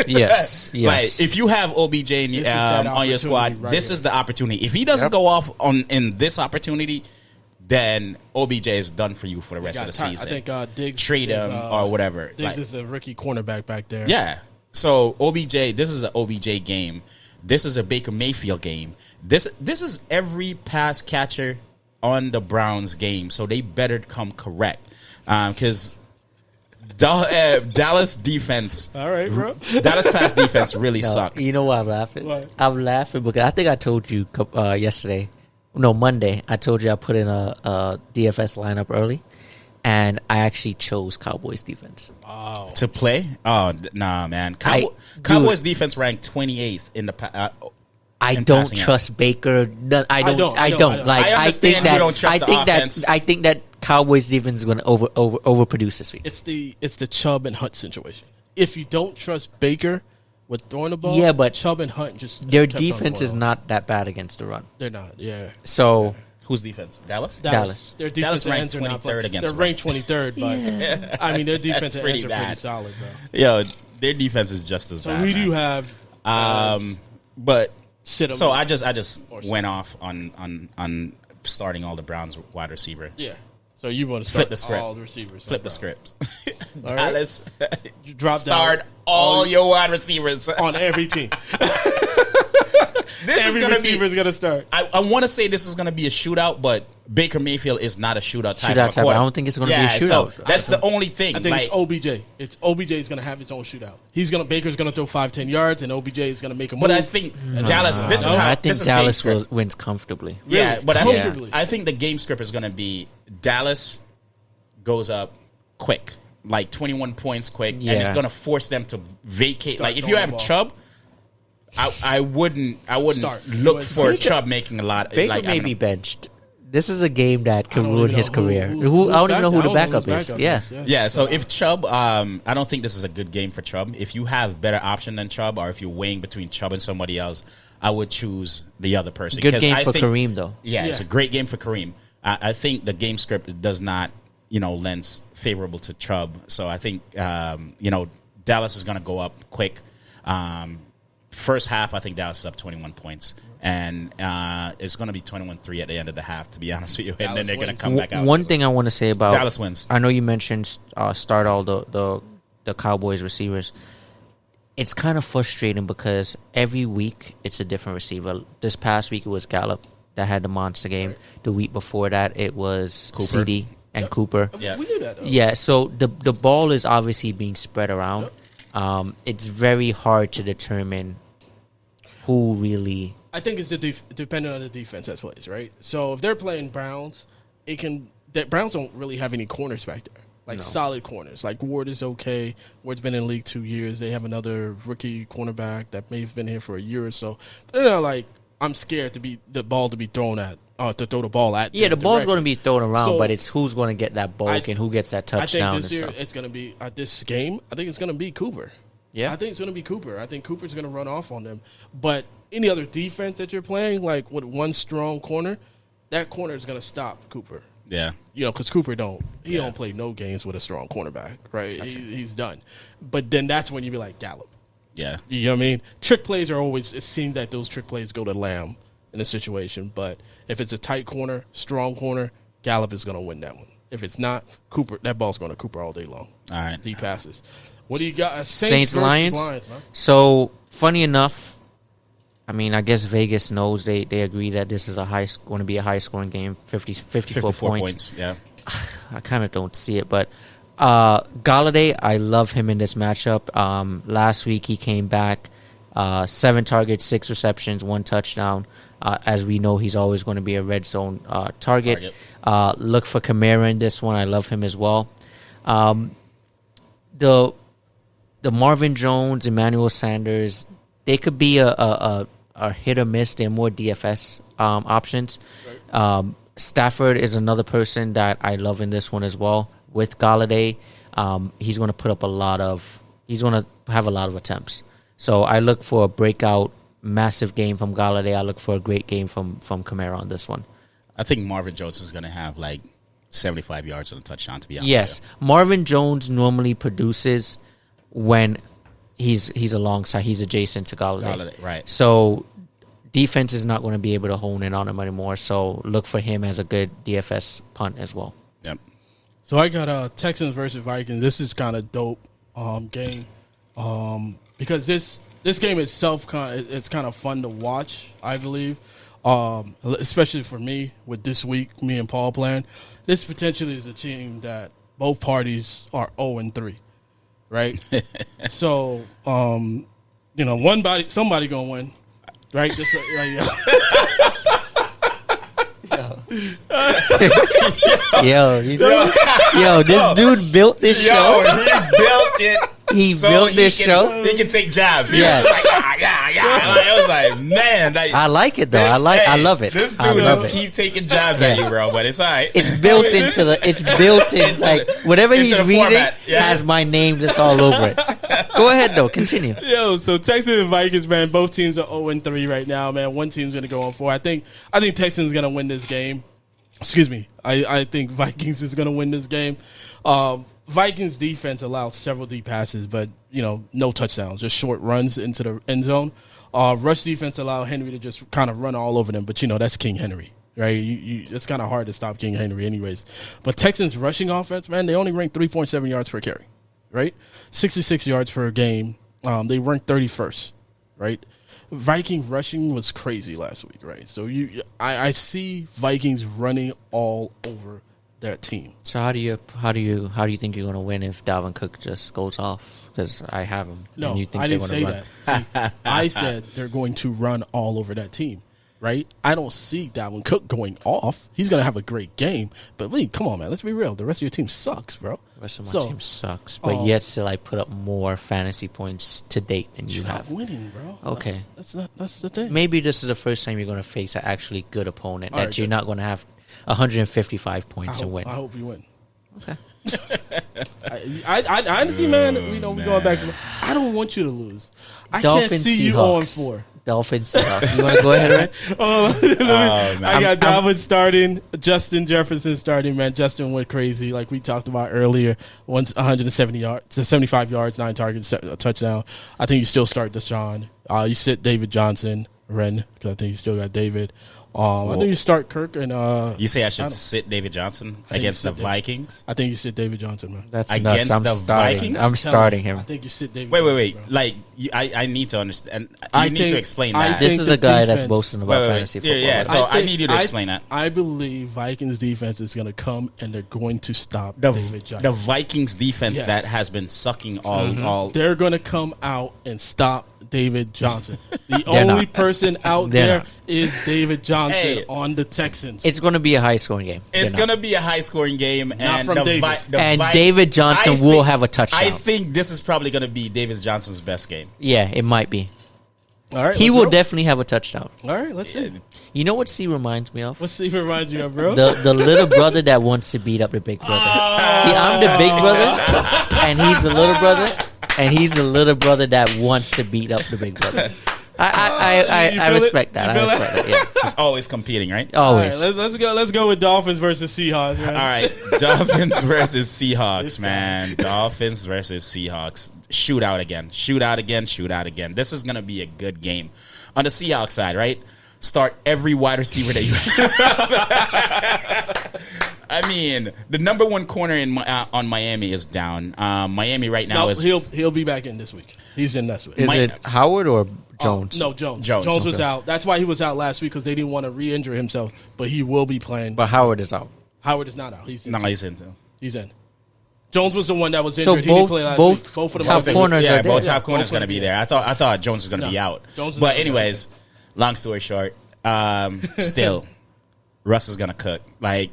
Yes. Like, Yes. if you have OBJ is that on your squad, opportunity right this here. is the opportunity. If he doesn't go off in this opportunity, then OBJ is done for you for the rest of the season. I think Diggs Trade is, him or whatever. Diggs Like, is a rookie cornerback back there. yeah. So OBJ, this is an OBJ game. This is a Baker Mayfield game. This is every pass catcher on the Browns game. So they better come correct because Dallas defense. All right, bro. Dallas pass defense really No, sucked. you know why I'm laughing? Why? I'm laughing because I think I told you yesterday. No, Monday. I told you I put in a DFS lineup early, and I actually chose Cowboys defense. Wow. To play? Oh, nah, man. Dude. Cowboys defense ranked 28th in the I in don't passing trust Baker. No, I don't. I don't. Like I understand think you that. don't trust I the think offense. that. I think that Cowboys defense is going to overproduce this week. It's the Chubb and Hunt situation. If you don't trust Baker with throwing the ball, Yeah, but Chubb and Hunt just Their kept on the defense is ball. not that bad against the run. They're not. Yeah. So Whose defense? Dallas? Dallas. Their Dallas defensive ranked ends are not 23rd against They're the ranked 23rd, but I mean their defensive pretty ends are pretty bad. solid, bro. Yo, their defense is just as So bad. who do you man. have? But Sit 'em so up. I just Or went off on starting all the Browns wide receiver. Yeah. So you want to Flip start the script. all the receivers. Flip the no problem. scripts. All right. Dallas, You drop start down all your wide receivers. on every team. This is Every gonna receiver is be. gonna start. I want to say this is going to be a shootout, but Baker Mayfield is not a shootout type. Shootout of type. quarter- I don't think it's gonna be a Yeah, so shootout. that's the only thing. I think like, it's OBJ. It's OBJ is gonna have his own shootout. Baker's gonna throw 5-10 yards, and OBJ is gonna make a move. but I think Dallas. This is No, how I think this is Dallas game script. wins comfortably. Yeah, Really? but Comfortably. I think the game script is going to be Dallas goes up quick, like 21 points quick, and it's Yeah. going to force them to vacate. Start Like if you throwing have the ball. Chubb, I wouldn't Start. look But for Baker- Chubb making a lot. Baker like, may I'm be gonna- benched. This is a game that could don't ruin even his know career. who's I don't even know who the back- backup who's is. Yeah. Yeah, so if Chubb, I don't think this is a good game for Chubb. If you have better option than Chubb, or if you're weighing between Chubb and somebody else, I would choose the other person. Good 'Cause game I for think- Kareem though. Yeah, it's Yeah. a great game for Kareem. I think the game script does not, lends favorable to Chubb. So I think, Dallas is going to go up quick. First half, I think Dallas is up 21 points. And it's going to be 21-3 at the end of the half, to be honest with you. And then Dallas they're going to wins. come back out. One thing I want to say about Dallas wins. I know you mentioned start all the Cowboys receivers. It's kind of frustrating because every week it's a different receiver. This past week it was Gallup that had the monster game. The week before that it was Cooper. CD and Cooper. Yeah. We knew that. Though. Yeah, so the ball is obviously being spread around. It's very hard to determine who really I think it's depending on the defense that plays, right? So if they're playing Browns, Browns don't really have any corners back there, like solid corners. Like Ward is okay. Ward's been in the league 2 years. They have another rookie cornerback that may have been here for a year or so. They're not like, I'm scared to be the ball to be thrown at. To throw the ball at. Yeah, the ball's going to be thrown around, So, but it's who's going to get that bulk and who gets that I touchdown think this and year stuff. it's going to be at this game. I think it's going to be Cooper. Yeah. I think it's going to be Cooper. I think Cooper's going to run off on them. But any other defense that you're playing, like with one strong corner, that corner is going to stop Cooper. Yeah. You know, because Cooper don't play no games with a strong cornerback, right? He's done. But then that's when you be like Gallup. Yeah. You know what I mean? Trick plays are always. It seems that those trick plays go to Lamb in a situation, but if it's a tight corner, strong corner, Gallup is going to win that one. If it's not, Cooper, that ball's going to Cooper all day long. All right. Deep passes. What do you got? Saints versus Lions. man. So funny enough, I mean, I guess Vegas knows they agree that this is going to be a high scoring game, 54 points. Yeah. I kind of don't see it, but Galladay, I love him in this matchup. Last week he came back, 7 targets, 6 receptions, 1 touchdown. As we know, he's always going to be a red zone target. Look for Kamara in this one. I love him as well. The Marvin Jones, Emmanuel Sanders, they could be a hit or miss. They're more DFS options. Stafford is another person that I love in this one as well. With Galladay, he's going to put up he's going to have a lot of attempts. So I look for a breakout, massive game from Galladay. I look for a great game from Kamara on this one. I think Marvin Jones is going to have like 75 yards and a touchdown, to be honest. Yes, Marvin Jones normally produces when he's alongside, he's adjacent to Galladay. Right. So defense is not going to be able to hone in on him anymore. So look for him as a good DFS punt as well. Yep. So I got Texans versus Vikings. This is kind of dope game because this game itself it's kind of fun to watch. I believe, especially for me with this week, me and Paul playing. This potentially is a team that both parties are 0-3, right? So somebody gonna win, right? Just Yo, this dude built this show. He built it. He built this show. He can take jabs. He Yeah. was like, yeah. I was like, man. I like it though. I love it. This I dude love just it. keep taking jabs at you, bro. But it's all right. It's built like whatever into he's the reading format, yeah. has my name just all over it. Go ahead though, continue. Yo, so Texans and Vikings, man, both teams are 0-3 right now, man. One team's gonna go on 4. I think Texans gonna win this game. Excuse me. I think Vikings is gonna win this game. Vikings defense allowed several deep passes, but no touchdowns, just short runs into the end zone. Rush defense allowed Henry to just kind of run all over them, but that's King Henry, right? It's kind of hard to stop King Henry, anyways. But Texans rushing offense, man, they only rank 3.7 yards per carry, right? 66 yards per game. They ranked 31st, right? Viking rushing was crazy last week, right? So I see Vikings running all over their team. So how do you think you're gonna win if Dalvin Cook just goes off? Because I have him. No, and you think I didn't say run. that. See, I said they're going to run all over that team, right? I don't see Dalvin Cook going off. He's going to have a great game. But come on, man. Let's be real. The rest of your team sucks, bro. The rest of my team sucks. But yet still I put up more fantasy points to date than you You're have. not winning, bro. Okay. That's the thing. Maybe this is the first time you're going to face an actually good opponent All that right, you're good. not going to have 155 points and win. I hope you win. Okay. I honestly, man, we going back. I don't want you to lose. I Dolphins, can't see you Seahawks. 0-4. Dolphins, Seahawks. You want to go ahead, right? I got Dalvin starting, Justin Jefferson starting. Man, Justin went crazy, like we talked about earlier. Once 170 yards, 75 yards, 9 targets, a touchdown. I think you still start Deshaun. You sit David Johnson, because I think you still got David. I think you start Kirk and. You say I should sit David Johnson against the Vikings? I think you sit David Johnson, man. That's Against nuts. I'm the starting. Vikings? I'm starting him. I think you sit David. Wait. Johnson, bro. Like, I need to understand. I You need think- to explain I that. think This is the a guy that's defense- boasting about Wait. fantasy football. Yeah. right? So I think- need you to explain that. I believe Vikings defense is going to come and they're going to stop The David Johnson. the Vikings defense Yes. that has been sucking all. They're going to come out and stop David Johnson. The They're only not. person out They're there not. is David Johnson Hey. on the Texans. It's going to be a high scoring game. It's They're not. going to be a high scoring game. And from David. David Johnson will have a touchdown. I think this is probably going to be David Johnson's best game. Yeah, it might be. All right, He let's will roll. definitely have a touchdown. All right, let's see. You know what C reminds me of? What Steve reminds you of, bro? The little brother that wants to beat up the big brother. See, I'm the big brother, and he's the little brother, and he's the little brother that wants to beat up the big brother. You I feel respect it? that. You I feel respect that. Yeah, He's always competing, right? All right, always. let's go. Let's go with Dolphins versus Seahawks. Right? All right, Dolphins versus Seahawks, man. Dolphins versus Seahawks. Shootout again. Shootout again. Shootout again. This is going to be a good game. On the Seahawks side, right? Start every wide receiver that you have. I mean, the number one corner on Miami is down. Miami right now No, is... he'll be back in this week. He's in this week. Is it Howard or Jones? No, Jones. Jones. Jones was Okay. out. That's why he was out last week because they didn't want to re-injure himself. But he will be playing. But Howard is out. Howard is not out. He's in. No, he's in. He's in. Jones was the one that was So injured. He didn't both- play last both week. Both of them top are corners Yeah, are there. both top Yeah, corners both going to of be them, there. I thought Jones was going to No, be out. Jones is But not gonna be anyways, long story short, still, Russ is going to cook. Like,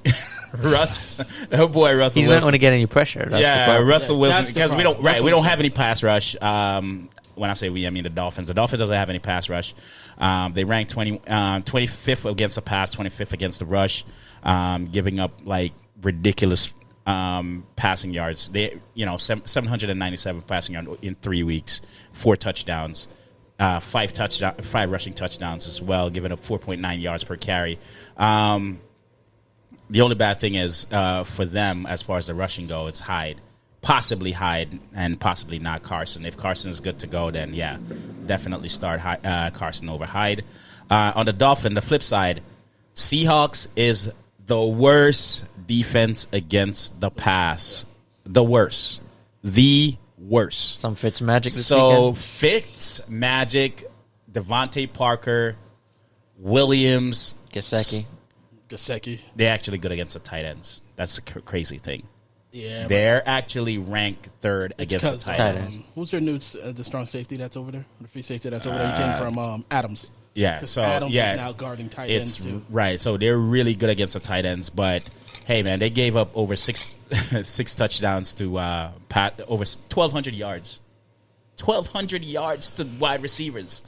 Russ, oh boy, Russell He's not Wilson. going to get any pressure. That's the Yeah, problem. Russell Wilson, That's the because we problem. don't we don't Russell have any pass rush. When I say we, I mean the Dolphins. The Dolphins doesn't have any pass rush. They rank 25th against the pass, 25th against the rush, giving up like ridiculous passing yards. They 797 passing yards in 3 weeks, 4 touchdowns, 5 rushing touchdowns as well, giving up 4.9 yards per carry. The only bad thing is for them, as far as the rushing go, it's Hyde. Possibly Hyde and possibly not Carson. If Carson is good to go, then yeah, definitely start Carson over Hyde. On the flip side, Seahawks is the worst defense against the pass. The worst. Some Fitz magic this So weekend. Fitz, Magic, Devontae Parker, Williams, Gesicki. they're actually good against the tight ends. That's the crazy thing. Yeah. They're actually ranked third against the Because, tight tight ends. ends. who's their new the strong safety that's over there? The free safety that's over there. He came from Adams. Yeah, 'Cause so Adams yeah, is now guarding tight ends it's too. right. So they're really good against the tight ends, but hey, man, they gave up over six touchdowns to Pat, over 1,200 yards, 1,200 yards to wide receivers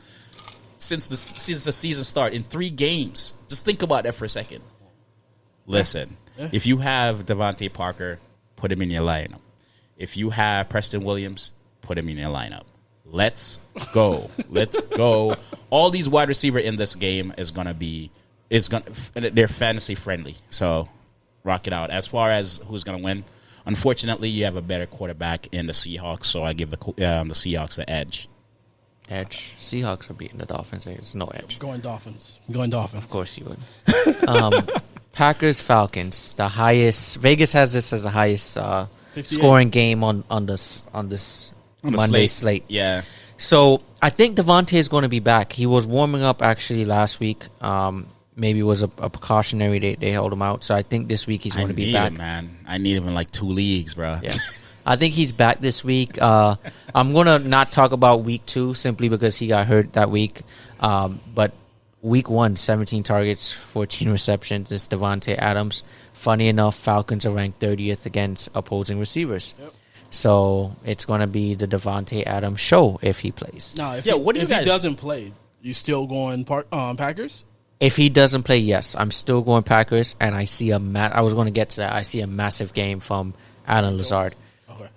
since the season start in 3 games. Just think about that for a second. Listen, Yeah. if you have Devontae Parker, put him in your lineup. If you have Preston Williams, put him in your lineup. Let's go. Let's go. All these wide receiver in this game they're fantasy friendly. So rock it out. As far as who's going to win, unfortunately, you have a better quarterback in the Seahawks, so I give the Seahawks the edge. Edge. Seahawks are beating the Dolphins. There's no edge. Going Dolphins. Going Dolphins. Of course you would. Packers Falcons. The highest. Vegas has this as the highest 58. scoring game on this On the Monday slate. Yeah. So I think Devontae is going to be back. He was warming up actually last week. Maybe it was a precautionary. They held him out. So I think this week he's going to be back. Him, man. I need him in like 2 leagues, bro. Yeah. I think he's back this week. I'm going to not talk about week 2 simply because he got hurt that week. But week 1, 17 targets, 14 receptions. It's Devontae Adams. Funny enough, Falcons are ranked 30th against opposing receivers. Yep. So it's going to be the Devontae Adams show if he plays. Now, if, Yeah, he, what do you if guys- he doesn't play, you still going Packers? If he doesn't play, yes, I'm still going Packers, and I see I was going to get to that. I see a massive game from Alan Lazard. Okay.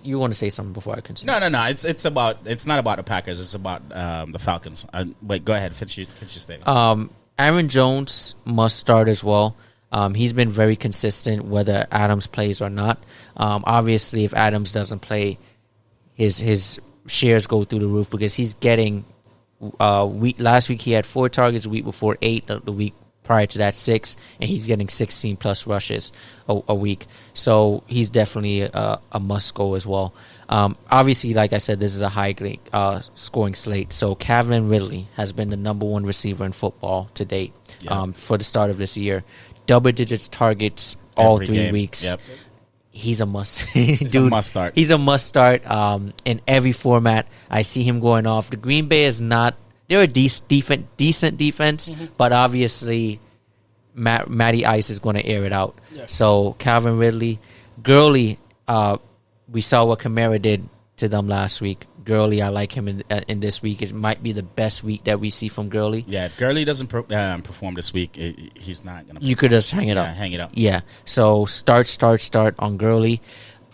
You want to say something before I continue? No. It's not about the Packers. It's about the Falcons. Wait, go ahead. Finish your statement. Aaron Jones must start as well. He's been very consistent whether Adams plays or not. Obviously, if Adams doesn't play, his shares go through the roof because he's getting. Last week he had 4 targets. The week before 8. The week prior to that 6, and he's getting 16 plus rushes a week. So he's definitely a must go as well. Obviously, like I said, this is a high scoring slate. So Calvin Ridley has been the number 1 receiver in football to date for the start of this year. Double digits targets all Every 3 game. weeks. Yep. he's a must. Dude, a must start. He's a must start in every format. I see him going off. The Green Bay is not. They're a decent defense, but obviously Matty Ice is going to air it out. Yeah. So Calvin Ridley, Gurley, we saw what Kamara did to them last week. Gurley, I like him in this week. It might be the best week that we see from Gurley. Yeah, if Gurley doesn't perform this week, he's not going to. You could just hang it up. Hang it up. Yeah. So start on Gurley.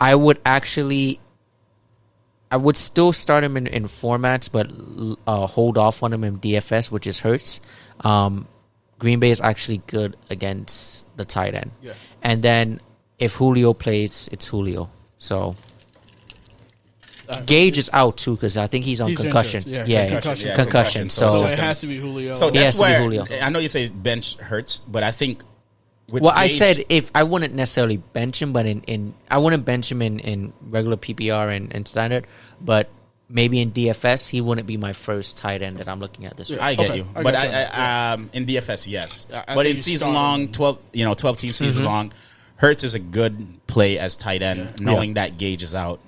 I would still start him in formats, but hold off on him in DFS, which is Hurts. Green Bay is actually good against the tight end. Yeah. And then if Julio plays, it's Julio. So Gage is out too because I think he's on concussion. Injured. Yeah, concussion. So So it has to be Julio. So He has that's to be where Julio. I know you say bench Hurts, but I think. With I Gage- said if I wouldn't necessarily bench him, but in I wouldn't bench him in regular PPR and standard, but maybe in DFS he wouldn't be my first tight end that I'm looking at this week. I get Okay, you, I but got you. I in DFS, yes, I but think in you season start long, him. 12 team season long, Hurts is a good play as tight end, knowing that Gage is out.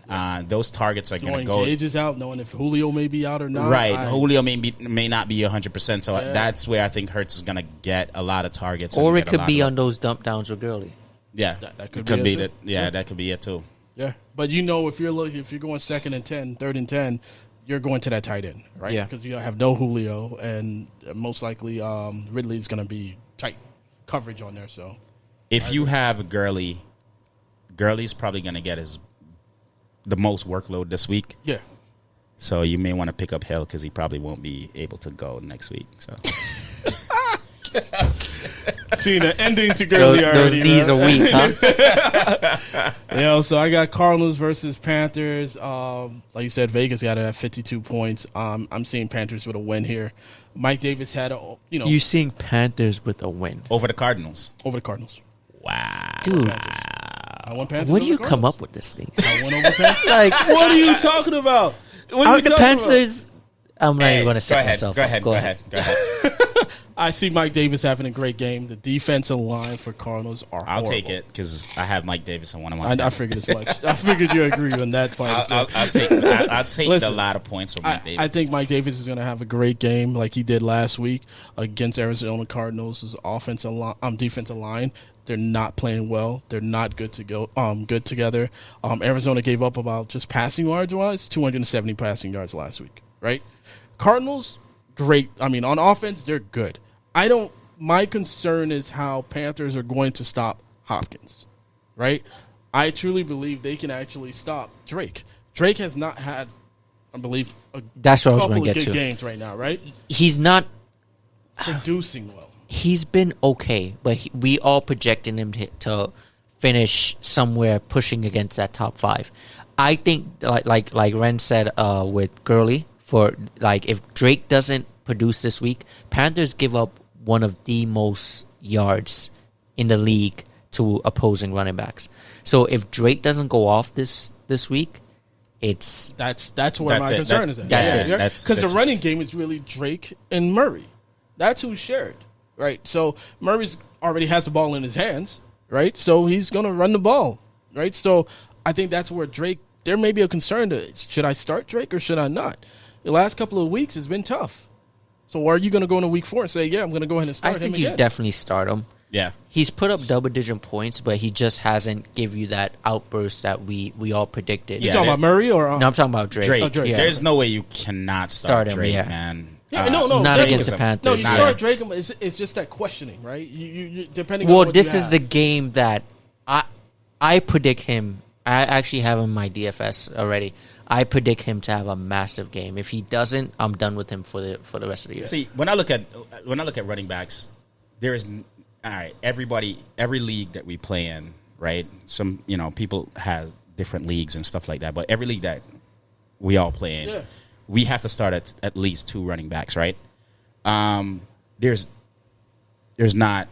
Those targets are going knowing to go Gage is out, knowing if Julio may be out or not. right. Julio may not be 100%, so that's where I think Hurts is going to get a lot of targets, Or and it get a could lot be of- on those dump downs with Gurley. yeah, That could could be be it that. too. Yeah, that could be it too. Yeah, but if you're going second and 10, third and 10, you're going to that tight end, right? Yeah. Because you have no Julio, and most likely Ridley's going to be tight coverage on there. So If you have Gurley's probably going to get the most workload this week. yeah, So you may want to pick up Hill because he probably won't be able to go next week. So seeing the ending to Gurley Those already. knees man. are weak, huh? So I got Cardinals versus Panthers. Like you said, Vegas got it at 52 points. I'm seeing Panthers with a win here. Mike Davis had You seeing Panthers with a win, over the Cardinals. over the Cardinals. Wow. dude? I want Panthers. Where do over you the come Cardinals. up with this thing? I went over Panthers. Like What are you talking about? What are you the talking about? Panthers? I'm not even going to Go set ahead. myself Go up. ahead. Go ahead. I see Mike Davis having a great game. The defensive line for Cardinals are I'll horrible. take it because I have Mike Davis on one of my. I figured as much. I figured you agree on that fight. I'll take Listen, the lot of points from Mike Davis. I think Mike Davis is going to have a great game like he did last week against Arizona Cardinals' defensive line. They're not playing well. They're not good together. Arizona gave up about just passing yards wise 270 passing yards last week. Right? Cardinals, great. I mean, on offense, they're good. My concern is how Panthers are going to stop Hopkins. Right? I truly believe they can actually stop Drake. Drake has not had, I believe, a That's what I was couple going of to get good to. games right now, right? He's not. Producing well. He's been okay, but we all projecting him to finish somewhere pushing against that top 5. I think, like Ren said with Gurley, for like if Drake doesn't produce this week, Panthers give up one of the most yards in the league to opposing running backs. So if Drake doesn't go off this week, it's That's where That's my it. concern is at. That's it. Because the running game is really Drake and Murray. That's who's shared, right? So Murray's already has the ball in his hands, right? So he's going to run the ball, right? So I think that's where Drake, there may be a concern to, should I start Drake or should I not? The last couple of weeks has been tough. So are you going to go into week 4 and say, yeah, I'm going to go ahead and I start him think you again? definitely start him. yeah. He's put up double-digit points, but he just hasn't give you that outburst that we all predicted. You Yeah, talking about Murray or? No, I'm talking about Drake. Drake. Oh, Drake. Yeah. There's no way you cannot start him, Drake, yeah. man. Yeah, no, Not Drake against is- the Panthers. No, you yeah. start Drake. It's just that questioning, right? You depending on Well, what this you is have. the game that I predict him. I actually have him in my DFS already. I predict him to have a massive game. If he doesn't, I'm done with him for the rest of the year. See, when I look at running backs, there is all right. Every league that we play in, right? Some people have different leagues and stuff like that, but every league that we all play in, Yeah. we have to start at least 2 running backs, right? There's not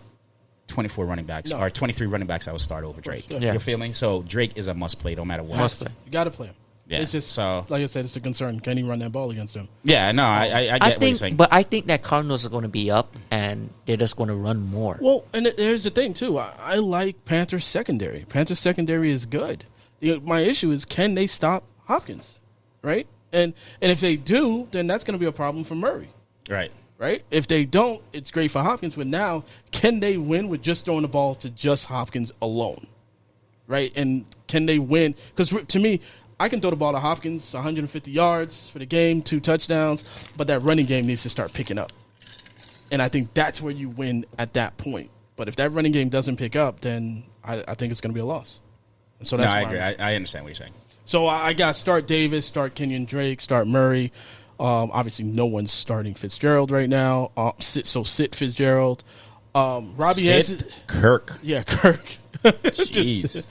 24 running backs No. or 23 running backs I would start over Drake. Yeah. Yeah. You feel me? So Drake is a must play no matter what. Must play. You got to play him. Yeah. It's just so. like I said, it's a concern. Can he run that ball against him? Yeah, no, I get what you're think, saying. but I think that Cardinals are going to be up and they're just going to run more. Well, and here's the thing too. I like Panthers secondary. Panthers secondary is good. My issue is, can they stop Hopkins, right? And if they do, then that's going to be a problem for Murray, Right. right? If they don't, it's great for Hopkins. But now, can they win with just throwing the ball to just Hopkins alone, right? And can they win? Because to me, I can throw the ball to Hopkins, 150 yards for the game, 2 touchdowns, but that running game needs to start picking up. And I think that's where you win at that point. But if that running game doesn't pick up, then I think it's going to be a loss. And so No, that's I why agree. I understand what you're saying. So I got start Davis, start Kenyon Drake, start Murray. Obviously, no one's starting Fitzgerald right now. Sit Fitzgerald. Robbie Anderson. Kirk. Yeah, Kirk. Jeez.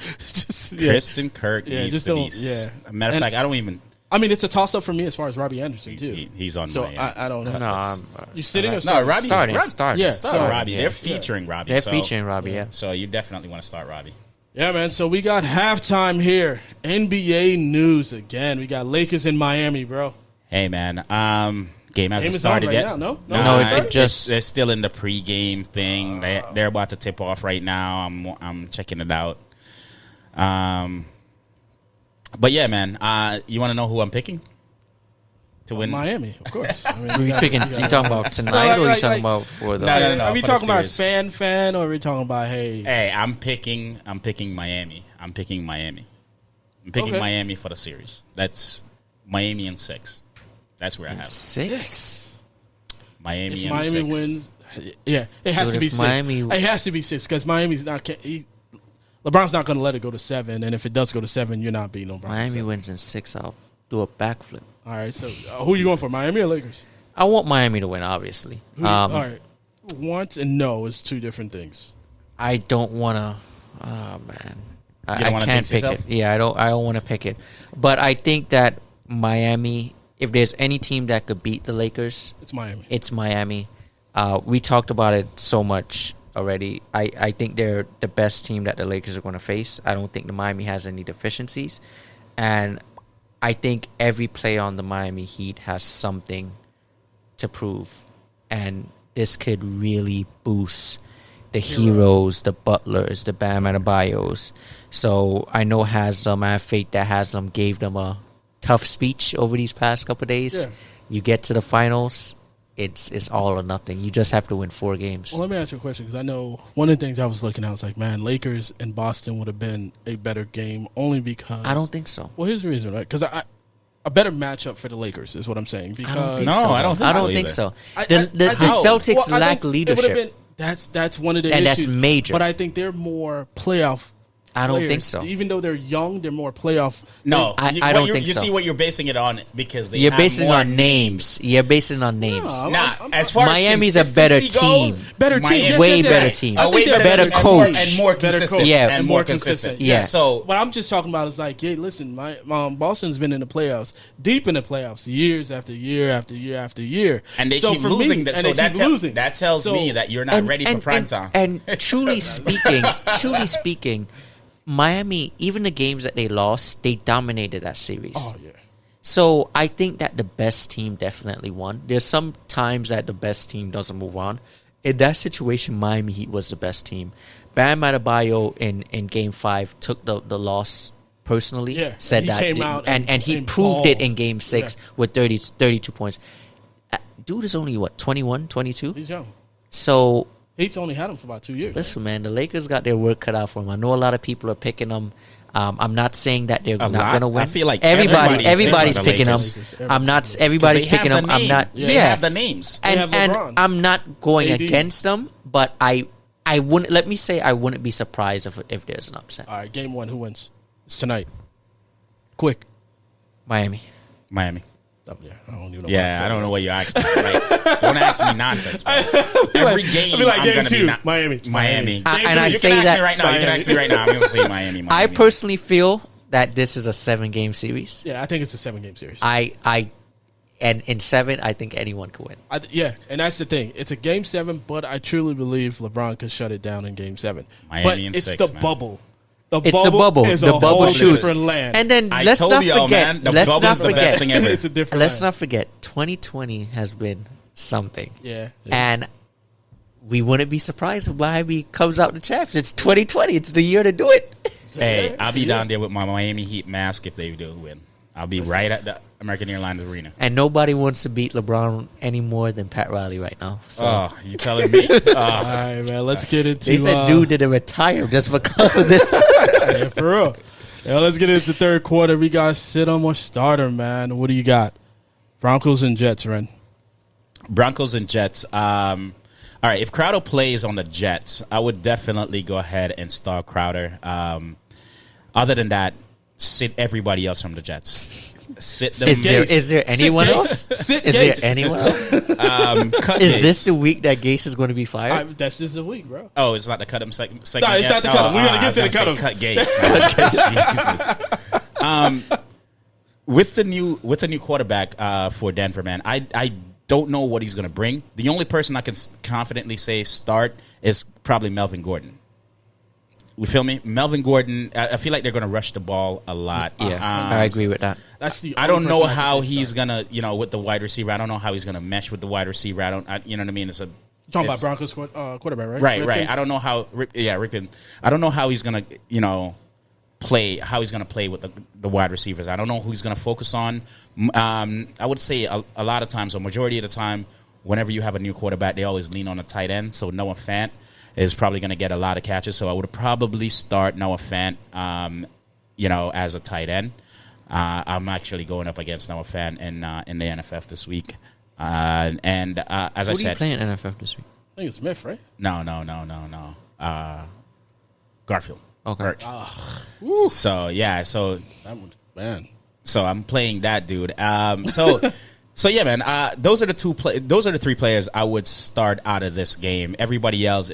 Yeah. Kristen Kirk Yeah, needs just to be. don't- yeah. A matter of And- fact, I don't even. I mean, it's a toss-up for me as far as Robbie Anderson, too. He's on So my. I don't know. No, I'm You sitting or No, starting? Robbie's starting. Yeah, Start so- Robbie. yeah. They're featuring Robbie. They're so, featuring Robbie, yeah. So you definitely want to start Robbie. Yeah, man. So we got halftime here. NBA news again. We got Lakers in Miami, bro. Hey man, game hasn't Game is on started right yet. now, no? No, it just- they're still in the pregame thing. They're about to tip off right now. I'm checking it out. But yeah, man. You want to know who I'm picking to win? Miami, of course. I mean, Are you picking? You talking about tonight, or are you talking about for the? No, Are we for the talking about series. fan, or are we talking about hey? Hey, I'm picking Miami. I'm picking Miami Okay. Miami for the series. That's Miami in 6. That's where I have it. 6. Miami If in Miami 6. wins, yeah, it has Dude, to be if 6. Miami- It has to be 6 because Miami's not. LeBron's not going to let it go to 7, and if it does go to 7, you're not beating LeBron. Miami wins in 6. I'll do a backflip. All right, so who are you going for, Miami or Lakers? I want Miami to win, obviously. All right, want and no is 2 different things. I don't want to. Oh man, You don't I wanna can't jinx pick yourself? it. Yeah, I don't want to pick it. But I think that Miami. If there's any team that could beat the Lakers, It's Miami. it's Miami. We talked about it so much already. I think they're the best team that the Lakers are going to face. I don't think the Miami has any deficiencies, and I think every player on the Miami Heat has something to prove, and this could really boost the heroes, the Butlers, the Bam Adebayos. So I know Haslam. I have faith that Haslam gave them a tough speech over these past couple of days. Yeah. You get to the finals, it's all or nothing. You just have to win 4 games. Well, let me ask you a question because I know one of the things I was looking at was like, man, Lakers and Boston would have been a better game only because I don't think so. Well, here's the reason, right? Because a better matchup for the Lakers is what I'm saying. Because I don't think No, so. I don't think I so don't think either. so. I The think- Celtics Well, I lack think it would've leadership. been- that's one of the And issues. that's major. But I think they're more playoff. I don't think players. so. Even though they're young, they're more playoff. No, I what don't you're- think you so. see what you're basing it on because they You're have basing more on names. You're basing on names. No, Nah, I'm- as far Miami's a as better consistency team. Better team. Miami- Yes, Way yes, yes. better I team. think way they're better and coach. and more Better consistent. coach. Yeah. and more consistent. Yeah. So What I'm just talking about is like, yeah, listen, my Boston's been in the playoffs, deep in the playoffs, years after year after year after year, and they so keep for me- losing. and so they that keep losing. that tells So- me that you're not ready for prime time. And truly speaking, Miami, even the games that they lost, they dominated that series. Oh yeah, So I think that the best team definitely won. There's some times that the best team doesn't move on. In that situation, Miami Heat was the best team. Bam Adebayo in Game 5 took the loss personally. Yeah, said he that, came out and he and proved it in balled. Game 6 Yeah. with 32 points. Dude is only, 21, 22? he's young. So Heat's only had him for about 2 years. listen, man, the Lakers got their work cut out for them. I know a lot of people are picking them. I'm not saying that they're not lot? going to win. I feel like everybody's everybody's picking them. picking the I'm not. Lakers. Everybody's They have picking the them. I'm name. not. They Yeah, have the names. They have and LeBron. I'm not going AD. against them, but I wouldn't. Let me say I wouldn't be surprised if there's an upset. All right, Game 1, who wins? It's tonight. Quick. Miami. Miami. Oh, yeah, I don't even know. Yeah, I don't know what you asked me. Like, don't ask me nonsense, bro. Every game, I'll be like, I'm game gonna 2, be not Miami. Miami. I- Game and 3, I You say can ask that- me right now. You can Miami. ask me right now. I'm gonna say Miami. I Miami. personally feel that this is a 7-game series. Yeah, I think it's a 7-game series. And in 7, I think anyone could win. Yeah, and that's the thing. It's a Game 7, but I truly believe LeBron could shut it down in Game 7. Miami but in it's 6, the man. bubble. It's the bubble. is The a bubble whole shoots. different land. And then I let's told not y'all, forget. man, the Let's bubble not is the best forget. thing ever. It's a different Let's land. not forget. 2020 has been something. Yeah. And we wouldn't be surprised if Miami comes out the champs. It's 2020. It's the year to do it. Hey, I'll be down there with my Miami Heat mask if they do win. I'll be right at the American Airlines Arena. And nobody wants to beat LeBron any more than Pat Riley right now. So Oh, you telling me? All right, man. Let's get into. they said dude didn't retire just because of this. Yeah, for real. Yeah, let's get into the third quarter. We got sit 'em or starter, man. What do you got? Broncos and Jets, Ren. Broncos and Jets. All right, if Crowder plays on the Jets, I would definitely go ahead and start Crowder. Other than that, sit everybody else from the Jets. Sit them. Is there anyone else? Sit Is there Gase. anyone else? Cut Is Gase. this the week that Gase is going to be fired? That's this a week, bro. Oh, it's not the cut him segment. No, it's not the cut him. We're gonna get to the cut him. Cut Gase. Man. Jesus. With the new quarterback for Denver, man, I don't know what he's gonna bring. The only person I can confidently say start is probably Melvin Gordon. You feel me? Melvin Gordon. I feel like they're gonna rush the ball a lot. Yeah, I agree with that. That's the. I only don't know person I can how say he's start. gonna, with the wide receiver. I don't know how he's gonna mesh with the wide receiver. You know what I mean? You're talking about Broncos quarterback, right? Right, Ripken? right. I don't know how. Ripken. I don't know how he's gonna, play. How he's gonna play with the wide receivers. I don't know who he's gonna focus on. I would say a lot of times, or majority of the time, whenever you have a new quarterback, they always lean on a tight end. So Noah Fant is probably gonna get a lot of catches. So I would probably start Noah Fant, as a tight end. I'm actually going up against Noah Fant in the NFF this week. As Who I are you said, playing NFF this week? I think it's Smith, right? no. Garfield. Okay. Birch. So yeah, so That one, man. so I'm playing that dude. So yeah, man. Those are the three players I would start out of this game. Everybody else,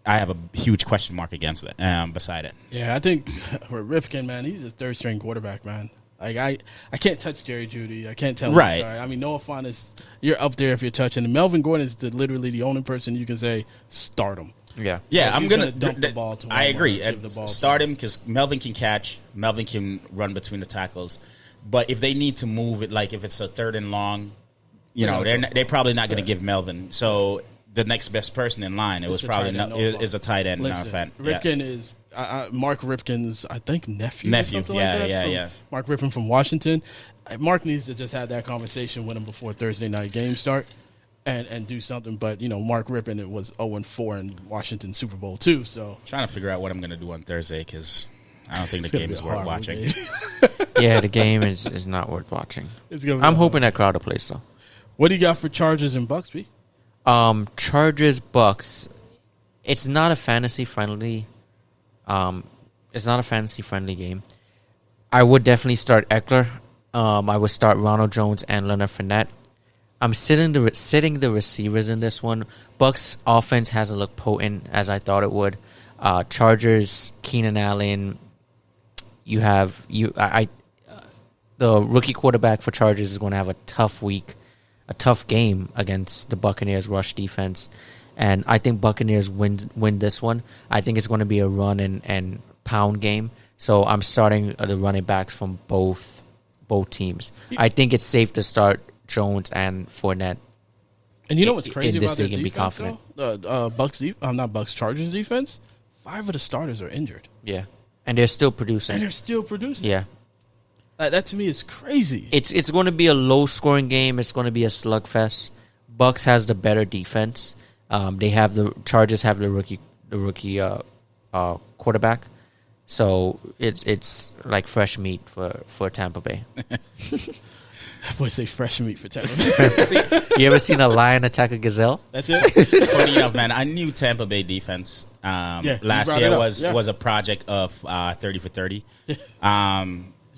I have a huge question mark against it. Beside it, Yeah, I think for Ripken, man, he's a third string quarterback, man. Like I can't touch Jerry Jeudy. I can't tell him. Right. Sorry. I mean, Noah Fant is you're up there if you're touching him. Melvin Gordon is literally the only person you can say start him. Yeah. yeah, Like, I'm he's gonna gonna dump the ball to him I agree. or give the ball to Start him. him because Melvin can catch. Melvin can run between the tackles. But if they need to move it, like if it's a third and long, they're probably not going to give Melvin. So the next best person in line, it was a probably tight end, not, Noah is a tight end. Listen, Fan. Yeah. Ripken is Mark Ripken's, I think, nephew. Or Nephew, something yeah, like that, yeah, from yeah. Mark Ripken from Washington. Mark needs to just have that conversation with him before Thursday night game start and do something. But Mark Ripken, it was 0-4 in Washington Super Bowl too. So Trying to figure out what I'm going to do on Thursday because I don't think the it's gonna game be is a worth horrible watching. game. Yeah, the game is not worth watching. It's gonna be I'm a hoping that Crowder plays though. What do you got for Chargers and Bucks, Pete? Chargers Bucks. It's not a fantasy friendly. It's not a fantasy friendly game. I would definitely start Eckler. I would start Ronald Jones and Leonard Fournette. I'm sitting the receivers in this one. Bucks offense hasn't looked potent as I thought it would. Chargers, Keenan Allen. The rookie quarterback for Chargers is going to have a tough week, a tough game against the Buccaneers rush defense, and I think Buccaneers win this one. I think it's going to be a run and pound game. So I'm starting the running backs from both teams. I think it's safe to start Jones and Fournette. And you know what's crazy in this about their league and be defense, confident. though? Chargers defense. 5 of the starters are injured, Yeah, and they're still and producing. they're still producing. Yeah, That to me is crazy. it's going to be a low scoring game. It's going to be a slugfest. Bucks has the better defense. Chargers have the rookie quarterback. So it's like fresh meat for Tampa Bay. I would say fresh meat for Tampa. You ever seen a lion attack a gazelle? That's it. Funny enough, man, I knew Tampa Bay defense you last brought year it up, was yeah. was a project of 30 for 30.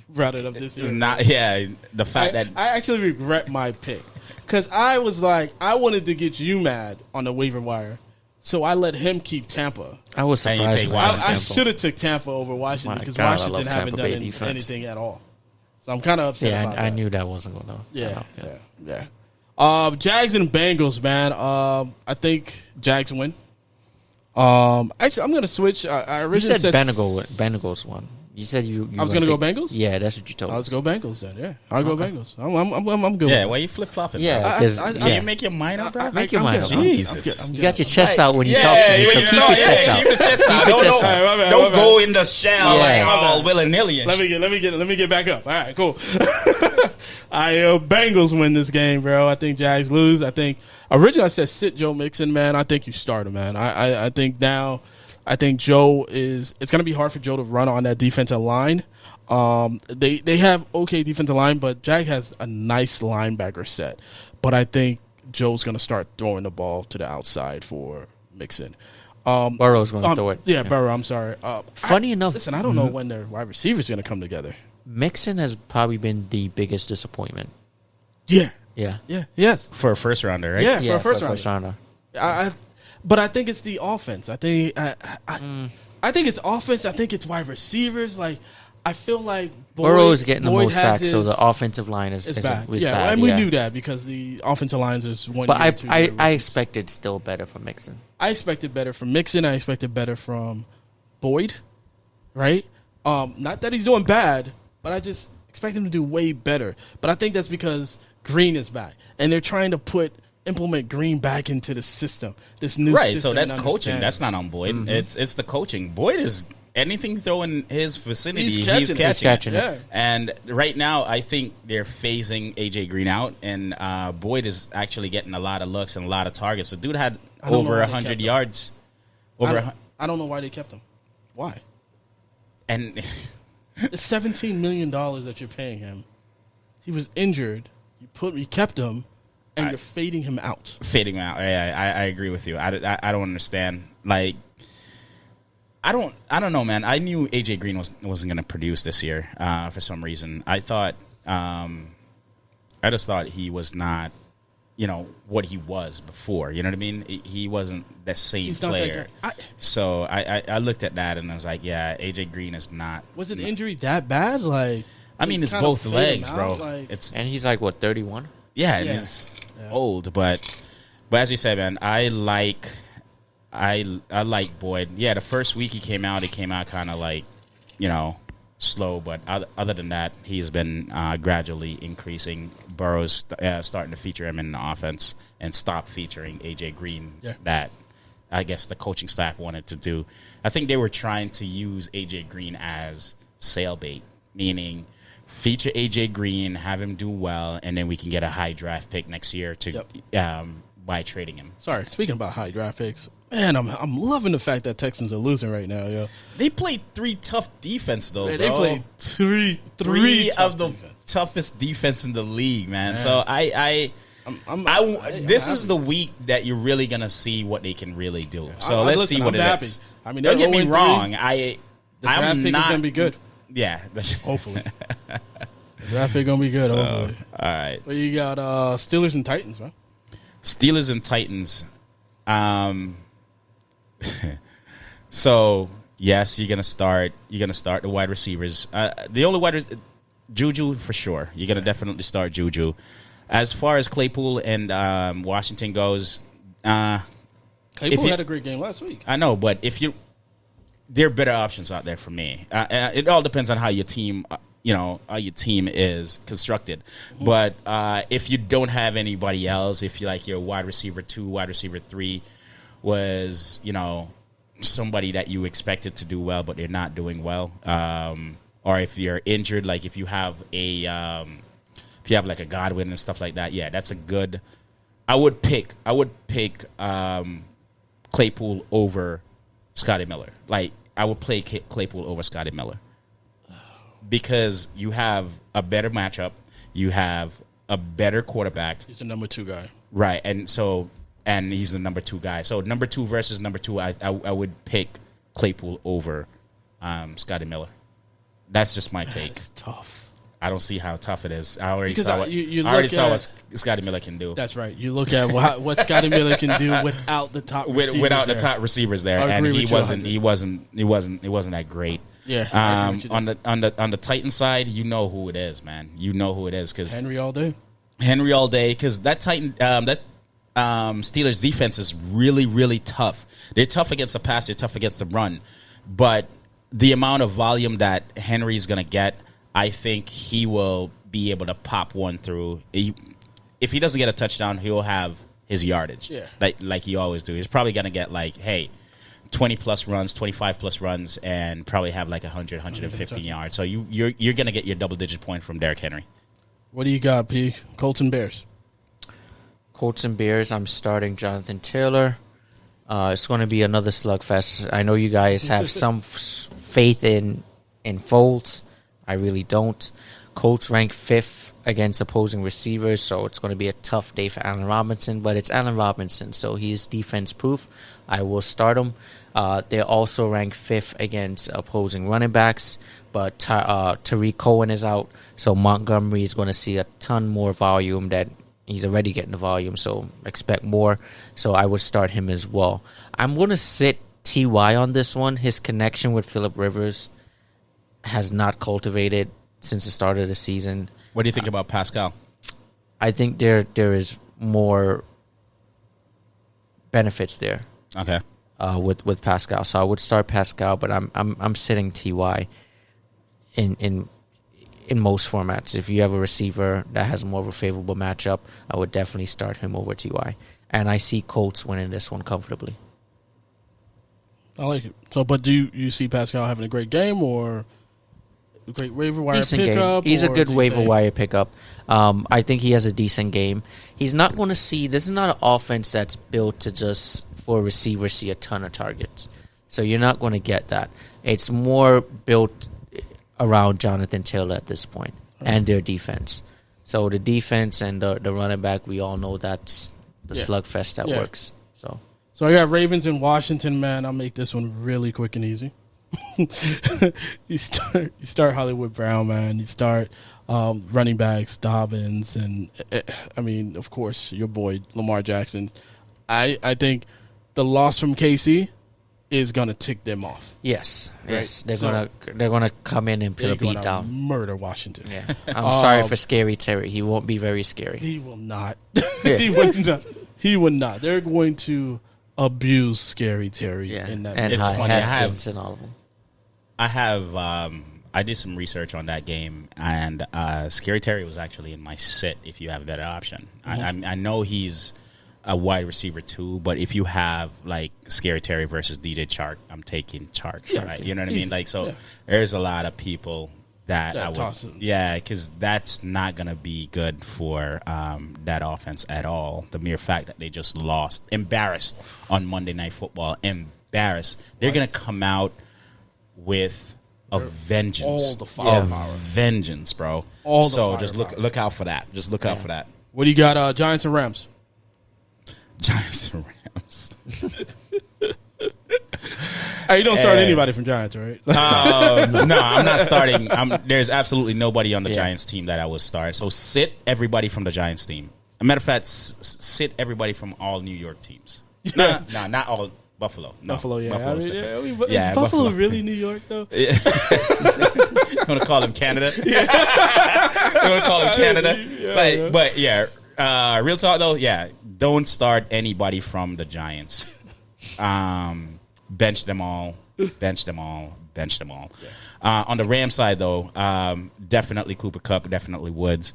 Brought it up this year. Not the fact that I actually regret my pick because I was like, I wanted to get you mad on the waiver wire, so I let him keep Tampa. I was And you surprised. take when Washington. I Tampa. should have took Tampa over Washington My because God, I Washington love haven't Tampa done Bay defense. anything at all. So I'm kind of upset Yeah, about I that. knew that wasn't going to. Yeah. Jags and Bengals, man. I think Jags win. Actually, I'm gonna switch. I You originally said said Bengals one. You said you I was gonna go Bengals? Yeah, that's what you told Let's us. go Bengals then. Yeah, I'll go Bengals. I'm good. Yeah, with why you flip flopping? Yeah, I- 'cause- I- Can yeah. you make your mind up, bro? Make your I'm mind good. up. I'm good. Jesus. I'm good. You got your chest out when you talk to me, so you keep know, your chest out. Keep your chest out. Keep your chest out. My bad. Don't go in the shell Yeah. like all willy nilly. Let me get back up. All right, cool. Bengals win this game, bro. I think Jags lose. I think originally I said sit Joe Mixon, man. I think you start him, man. I think now, I think Joe is. It's gonna be hard for Joe to run on that defensive line. They have okay defensive line, but Jag has a nice linebacker set. But I think Joe's gonna start throwing the ball to the outside for Mixon. Burrow's going to throw it. Yeah, Burrow. I'm sorry. Funny enough, Listen, I don't know when their wide receivers going to come together. Mixon has probably been the biggest disappointment. Yeah, Yeah. yes, For a first rounder, right? yeah, Yeah, for a first round. rounder. But I think it's the offense. I think it's offense. I think it's wide receivers. Like I feel like Burrow is getting the Boyd most has sacks, so his- the offensive line is bad. is Yeah, bad. and we yeah. knew that because the offensive lines is one. But year, 2 year I rookies. expected still better from Mixon. I expected better from Mixon. I expected better from Boyd, right? Not that he's doing bad, but I just expect him to do way better. But I think that's because Green is back, and they're trying to implement Green back into the system. This new Right, system so that's and coaching. understanding. That's not on Boyd. Mm-hmm. It's the coaching. Boyd is anything thrown in his vicinity. He's He's catching catching, it. He's catching it. it. Yeah. And right now, I think they're phasing AJ Green out, and Boyd is actually getting a lot of looks and a lot of targets. The dude had I don't know over why they 100 kept him. yards. I don't know why they kept him. Why? And It's $17 million that you're paying him. He was injured. You kept him, and you're fading him out. fading him out. Yeah, I agree with you. I don't understand. Like, I don't know, man. I knew AJ Green wasn't going to produce this year for some reason. I just thought he was not, what he was before. You know what I mean? He wasn't the same He's not that player. good. So I looked at that and I was like, yeah, AJ Green is not. Was an injury that bad? Like, I mean, you it's kinda both fade him legs, out, bro. like- It's And he's like, what, 31? Yeah, and Yeah. he's old, but as you said, man, I like Boyd. Yeah, the first week he came out kind of like, slow, but other than that, he's been gradually increasing. Burrow's starting to feature him in the offense and stop featuring AJ Green. Yeah. That I guess the coaching staff wanted to do. I think they were trying to use AJ Green as sale bait, meaning feature AJ Green, have him do well, and then we can get a high draft pick next year to by trading him. Sorry, speaking about high draft picks, man, I'm loving the fact that Texans are losing right now, yo. They played 3 tough defense though, Man, bro. they played three three tough of the defense. toughest defense in the league, man. Man. So this I'm is the week that you're really gonna see what they can really do. So I'm- let's listen, see what I'm it happy. is. I mean, Don't they're get me 0-3. wrong. The draft I'm pick not is gonna be good. Yeah. Hopefully, the draft pick gonna be good. Hopefully, All right. but you got Steelers and Titans, man. Steelers and Titans. So yes, you're gonna start the wide receivers. The only Juju for sure. You're gonna definitely start Juju. As far as Claypool and Washington goes, Claypool you- had a great game last week. I know, but there are better options out there for me. It all depends on how your team, how your team is constructed. Mm-hmm. But if you don't have anybody else, if you like your wide receiver 2, wide receiver 3 was, somebody that you expected to do well, but they're not doing well, or if you're injured, like if you have like a Godwin and stuff like that, yeah, that's a good. I would pick Claypool over Scotty Miller. Like, I would play Claypool over Scotty Miller because you have a better matchup, you have a better quarterback, He's the number 2 guy. right? And he's the number 2 guy. So number 2 versus number 2, I would pick Claypool over Scotty Miller. That's just my take. It's tough. I don't see how tough it is. I already Because saw I- what you I already look saw at- what Scotty Miller can do. That's right. You look at what Scotty Miller can do without the top receivers Without the there. top receivers there, I and agree he with you wasn't that great. Yeah, I agree with you on the Titan side, you know who it is, man. You know who it is because Henry all day. Henry all day. Because that Titan, Steelers defense is really, really tough. They're tough against the pass. They're tough against the run. But the amount of volume that Henry's going to get, I think he will be able to pop one through. If he doesn't get a touchdown, he'll have his yardage. Yeah. Like he always do. He's probably going to get 20-plus runs, 25-plus runs, and probably have 100, 115 yards. So you're going to get your double-digit point from Derrick Henry. What do you got, P? Colts and Bears. Colts and Bears, I'm starting Jonathan Taylor. It's going to be another slugfest. I know you guys have some faith in Foles. I really don't. Colts rank 5th against opposing receivers, so it's going to be a tough day for Allen Robinson, but it's Allen Robinson, so he's defense-proof. I will start him. They're also ranked 5th against opposing running backs, but Tariq Cohen is out, so Montgomery is going to see a ton more volume that he's already getting the volume, so expect more. So I would start him as well. I'm going to sit T.Y. on this one. His connection with Phillip Rivers has not cultivated since the start of the season. What do you think about Pascal? I think there is more benefits there. Okay. With Pascal, so I would start Pascal, but I'm sitting Ty in most formats. If you have a receiver that has more of a favorable matchup, I would definitely start him over Ty. And I see Colts winning this one comfortably. I like it. So, but do you see Pascal having a great game or a great waiver wire Decent pickup? game. He's a or good do you waiver think- wire pickup. I think he has a decent game. He's not going to see. This is not an offense that's built to just for a receiver see a ton of targets. So you're not going to get that. It's more built around Jonathan Taylor at this point and their defense. So the defense and the running back, we all know that's the slugfest that works. So I got Ravens in Washington, man. I'll make this one really quick and easy. you start Hollywood Brown, man. You start running backs, Dobbins, and I mean, of course, your boy Lamar Jackson. I think the loss from KC is gonna tick them off. Yes, Right. they're gonna come in and put They're a beat gonna down. murder Washington. Yeah, I'm sorry for Scary Terry. He won't be very scary. He will not. Yeah. He would not. He would not. They're going to abuse Scary Terry Yeah, in that. and It's funny, I Haskins and all of them. I did some research on that game, and Scary Terry was actually in my sit if you have that option. I know he's a wide receiver too, but if you have like Scary Terry versus DJ Chark, I'm taking Chark. Yeah, right? You know what I mean? Like, so yeah. there's a lot of people that I toss would, him. yeah, because that's not gonna be good for that offense at all. The mere fact that they just lost, embarrassed on Monday Night Football, embarrassed. They're gonna come out with a vengeance, all the firepower. vengeance, bro. All the so just firepower. look out for that. Just look out for that. What do you got? Giants and Rams. Giants and Rams. Hey, you don't start anybody from Giants, right? No, I'm not starting. There's absolutely nobody on the Giants team that I would start. So sit everybody from the Giants team. As a matter of fact, sit everybody from all New York teams. No, not all. Buffalo. No, Buffalo, yeah. Buffalo's Is different. Buffalo really New York, though? You want to call them Canada? You want to call them Canada? But yeah, real talk though, yeah, don't start anybody from the Giants. Bench them all. Bench them all. Bench them all. Yeah. On the Rams side though, definitely Cooper Kupp, definitely Woods.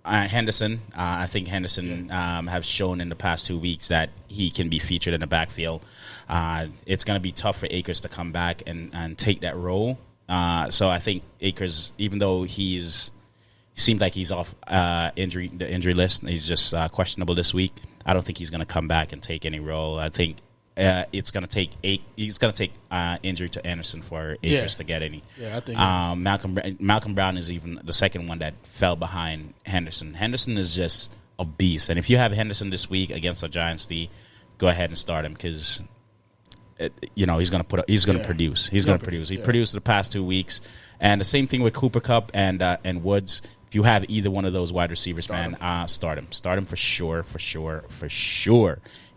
Henderson, I think Henderson has shown in the past 2 weeks that he can be featured in the backfield. It's going to be tough for Akers to come back and take that role. So I think Akers, even though seems like he's off the injury list, he's just questionable this week. I don't think he's going to come back and take any role. I think it's going to take injury to Anderson for Akers to get any. Yeah, I think Malcolm Brown is even the second one that fell behind Henderson. Henderson is just a beast, and if you have Henderson this week against the Giants D, go ahead and start him because he's going to produce. He's going to produce. He produced the past 2 weeks, and the same thing with Cooper Kupp and Woods. If you have either one of those wide receivers, start him. Start him for sure.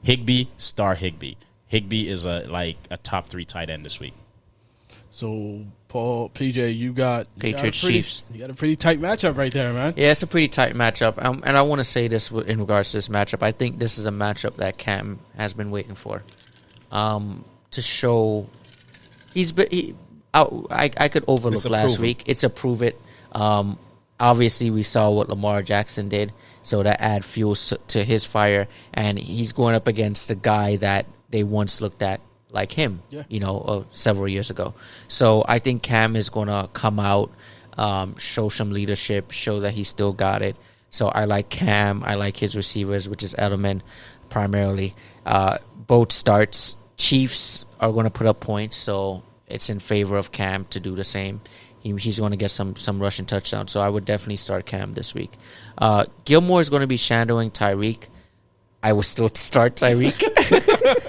Higbee, start Higbee. Higbee is a top 3 tight end this week. So, Paul, PJ, you got Patriots, Chiefs. You got a pretty tight matchup right there, man. Yeah, it's a pretty tight matchup. And I want to say this in regards to this matchup. I think this is a matchup that Cam has been waiting for. To show I could overlook last week. It's a prove it. Obviously, we saw what Lamar Jackson did, so that add fuel to his fire. And he's going up against the guy that they once looked at like him, several years ago. So I think Cam is going to come out, show some leadership, show that he still got it. So I like Cam. I like his receivers, which is Edelman primarily. Both starts. Chiefs are going to put up points, so it's in favor of Cam to do the same. He's going to get some rushing touchdowns, so I would definitely start Cam this week. Gilmore is going to be shadowing Tyreek. I will still start Tyreek.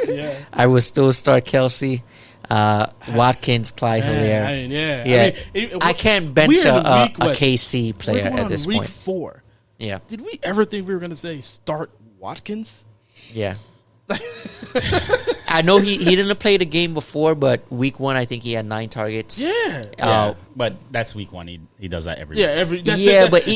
Yeah. I will still start Kelsey. Watkins, Clyde Hilaire. I can't bench a KC player at this week point. 4. Yeah. Did we ever think we were going to say start Watkins? Yeah. I know he didn't play the game before, but week 1 I think he had 9 targets. Yeah. But that's week 1. He does that every week. But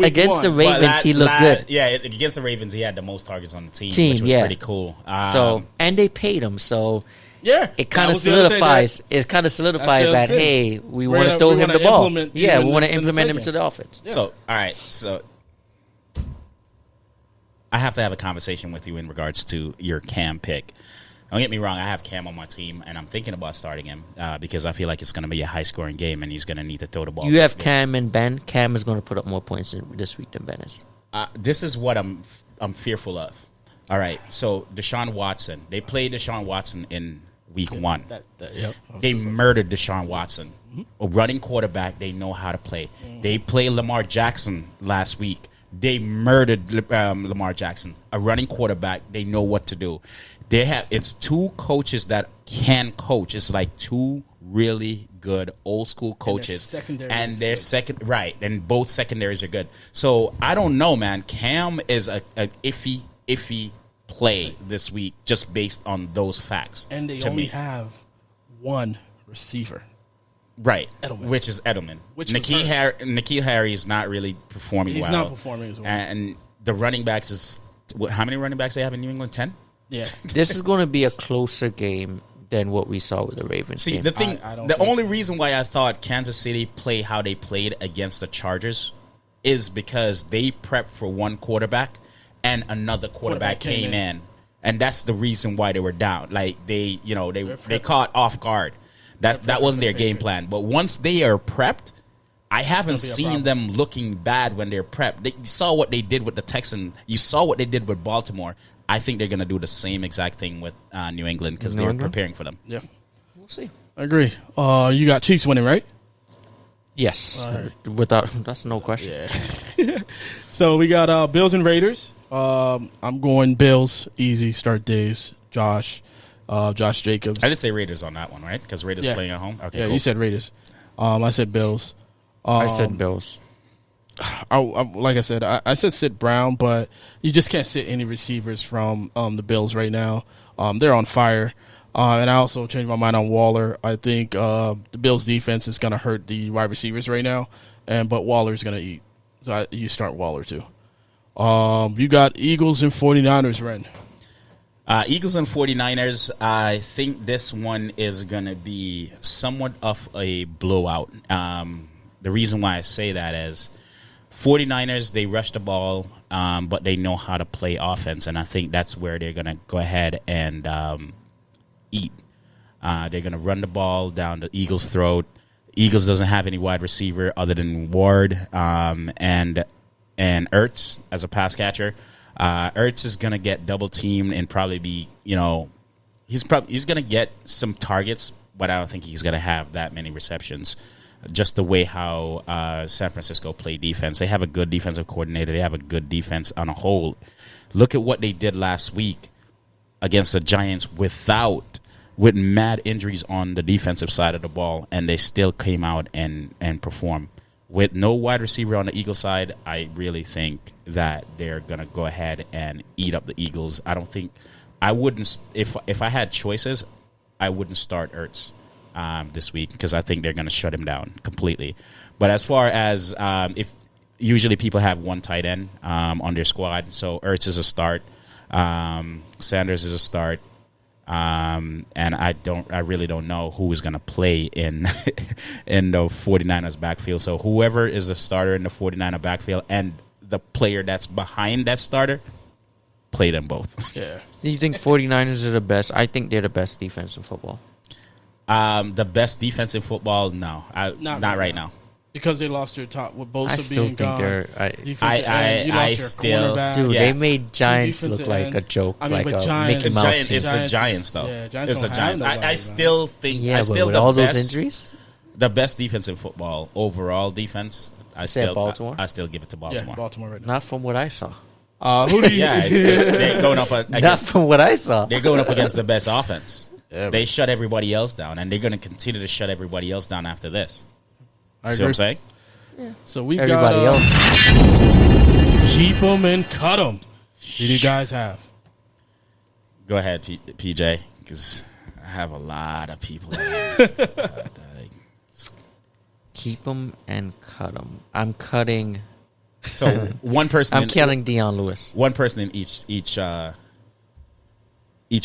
against the Ravens he looked good. Yeah, against the Ravens he had the most targets on the team which was pretty cool. And they paid him, so yeah, it kind of solidifies. It kind of solidifies that hey, we want to throw him the ball. Yeah, we want to implement him to the offense. Yeah. So all right, so I have to have a conversation with you in regards to your Cam pick. Don't get me wrong, I have Cam on my team, and I'm thinking about starting him because I feel like it's going to be a high-scoring game, and he's going to need to throw the ball. You have Cam and Ben. Cam is going to put up more points this week than Ben is. This is what I'm fearful of. All right, so Deshaun Watson. They played Deshaun Watson in week 1. They murdered Deshaun Watson. Mm-hmm. A running quarterback, they know how to play. Mm-hmm. They played Lamar Jackson last week. They murdered Lamar Jackson. A running quarterback, they know what to do. It's 2 coaches that can coach. It's like 2 really good old school coaches, and they're right, and both secondaries are good. So I don't know, man. Cam is a iffy play this week just based on those facts. And they only have 1 receiver. Right, Edelman. Which is Edelman. N'Keal Harry is not really performing well. He's not performing as well. And the running backs is how many running backs they have in New England? 10. Yeah, this is going to be a closer game than what we saw with the Ravens. See, game. the thing, the only reason why I thought Kansas City play how they played against the Chargers is because they prepped for 1 quarterback and another quarterback came in, and that's the reason why they were down. Like they caught off guard. That wasn't their game plan. But once they are prepped, I haven't seen them looking bad when they're prepped. You saw what they did with the Texans. You saw what they did with Baltimore. I think they're going to do the same exact thing with New England because they're preparing for them. Yeah. We'll see. I agree. You got Chiefs winning, right? Yes. That's no question. Yeah. So we got Bills and Raiders. I'm going Bills. Easy start days. Josh Jacobs. I did say Raiders on that one, right? Because Raiders playing at home. Okay. Yeah, cool. You said Raiders. I said Bills. I said Bills. Like I said, I said sit Brown, but you just can't sit any receivers from the Bills right now. They're on fire. And I also changed my mind on Waller. I think the Bills' defense is going to hurt the wide receivers right now, but Waller's going to eat. So you start Waller too. You got Eagles and 49ers, Ren. Eagles and 49ers, I think this one is going to be somewhat of a blowout. The reason why I say that is 49ers, they rush the ball, but they know how to play offense, and I think that's where they're going to go ahead and eat. They're going to run the ball down the Eagles' throat. Eagles doesn't have any wide receiver other than Ward and Ertz as a pass catcher. Ertz is going to get double teamed and probably be, he's going to get some targets, but I don't think he's going to have that many receptions. Just the way how San Francisco play defense. They have a good defensive coordinator. They have a good defense on a whole. Look at what they did last week against the Giants with mad injuries on the defensive side of the ball, and they still came out and performed. With no wide receiver on the Eagles side, I really think that they're going to go ahead and eat up the Eagles. I don't think I wouldn't if I had choices, I wouldn't start Ertz. this week because I think they're going to shut him down completely. But as far as if usually people have one tight end on their squad, so Ertz is a start, Sanders is a start, and I really don't know who is going to play in in the 49ers backfield. So whoever is a starter in the 49er backfield and the player that's behind that starter, play them both. Yeah. Do you think 49ers are the best? I think they're the best defense in football. The best defense in football? No, not right now. Because they lost their top with Bosa I still being think gone. they're. You lost your still- cornerback. Dude, Yeah. they made Giants defensive look like end. a joke, I mean, like but a Giants- Mickey Mouse team. It's the Giants, though. Yeah, Giants it's the don't have Giants. nobody, I man. still think. Yeah, I but still with the all best, those injuries, the best defense in football, overall defense. I said still Baltimore? I still give it to Yeah, Baltimore. Baltimore right now. not from what I saw. Who do you? Yeah, they're going up Not against. from what I saw. They're going up against the best offense. Yeah, They shut everybody else down, and they're going to continue to shut everybody else down after this. I See what I'm agree. saying? So we Everybody got else. keep them and cut them. Who do you guys have? Go ahead, PJ, because I have a lot of people. Keep them and cut them. I'm cutting. So one person. I'm cutting Deion Lewis. One person in each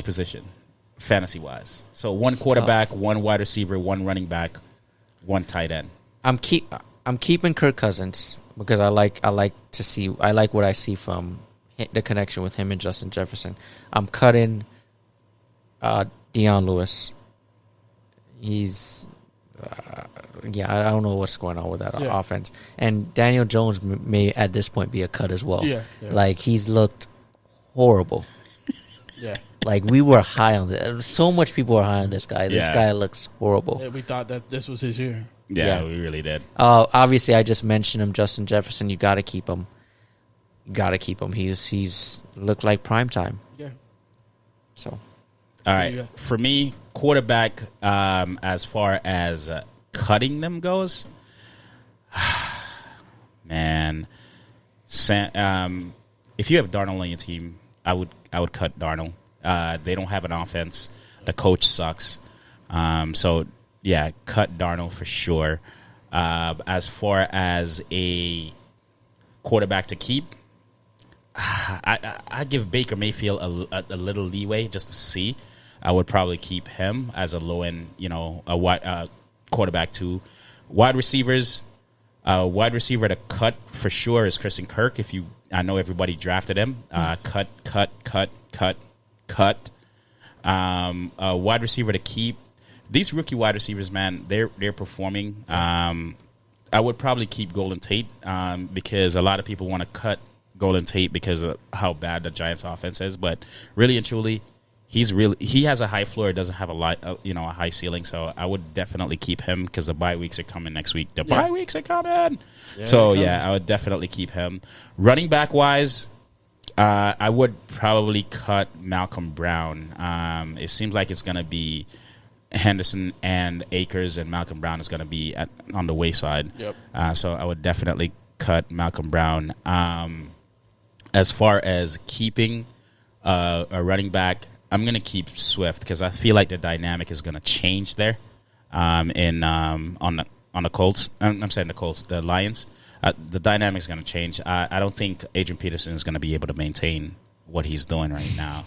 position, fantasy wise. So one It's quarterback, tough. one wide receiver, one running back, one tight end. I'm keeping Kirk Cousins because I like what I see from the connection with him and Justin Jefferson. I'm cutting Deion Lewis. He's I don't know what's going on with that Yeah. offense. And Daniel Jones may at this point be a cut as well. Yeah. Like he's looked horrible. Yeah. Like we were high on this. So much people were high on this guy. This Yeah. guy looks horrible. Yeah, we thought that this was his year. Yeah, Yeah. we really did. Obviously, I just mentioned him, Justin Jefferson. You got to keep him. You got to keep him. He's looked like prime time. Yeah. So All you right. got? For me, quarterback, as far as cutting them goes, man, if you have Darnold on your team, I would cut Darnold. They don't have an offense. The coach sucks. So yeah, cut Darnold for sure. As far as a quarterback to keep, I give Baker Mayfield a little leeway just to see. I would probably keep him as a low end, quarterback too. Wide receivers, wide receiver to cut for sure is Christian Kirk. I know everybody drafted him. Cut. Wide receiver to keep. These rookie wide receivers, man, they're performing. I would probably keep Golden Tate because a lot of people want to cut Golden Tate because of how bad the Giants' offense is. But really and truly, he has a high floor. Doesn't have a high ceiling. So I would definitely keep him because the bye weeks are coming next week. The bye weeks are coming. So yeah, I would definitely keep him. Running back wise, I would probably cut Malcolm Brown. It seems like it's gonna be Henderson and Akers, and Malcolm Brown is going to be on the wayside. Yep. So I would definitely cut Malcolm Brown. As far as keeping a running back, I'm going to keep Swift because I feel like the dynamic is going to change there on the Colts. I'm saying the Colts, the Lions. The dynamic is going to change. I don't think Adrian Peterson is going to be able to maintain what he's doing right now.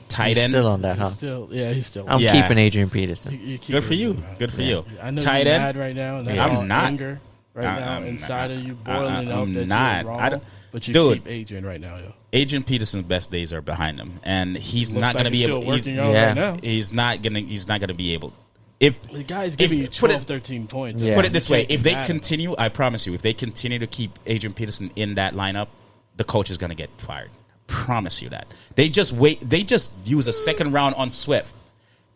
Tight he's end. still on that, huh? He's still. I'm Yeah. keeping Adrian Peterson. You keep Good for it, you. bro. Good for you. I know Tight you're end. mad right now, and that's I'm all not. anger right now I'm inside not. of you, boiling up I'm that not. you're I wrong. don't- But you Dude. keep Adrian right now, yo. Adrian Peterson's best days are behind him, and he's Looks not like going to be he's able. still working out yeah. right now. He's not going to be able. If The guy's giving you put 12, it- 13 points. Yeah. put it this You way, can't if keep they that. continue, I promise you, if they continue to keep Adrian Peterson in that lineup, the coach is going to get fired. Promise you that. They just use a second round on Swift,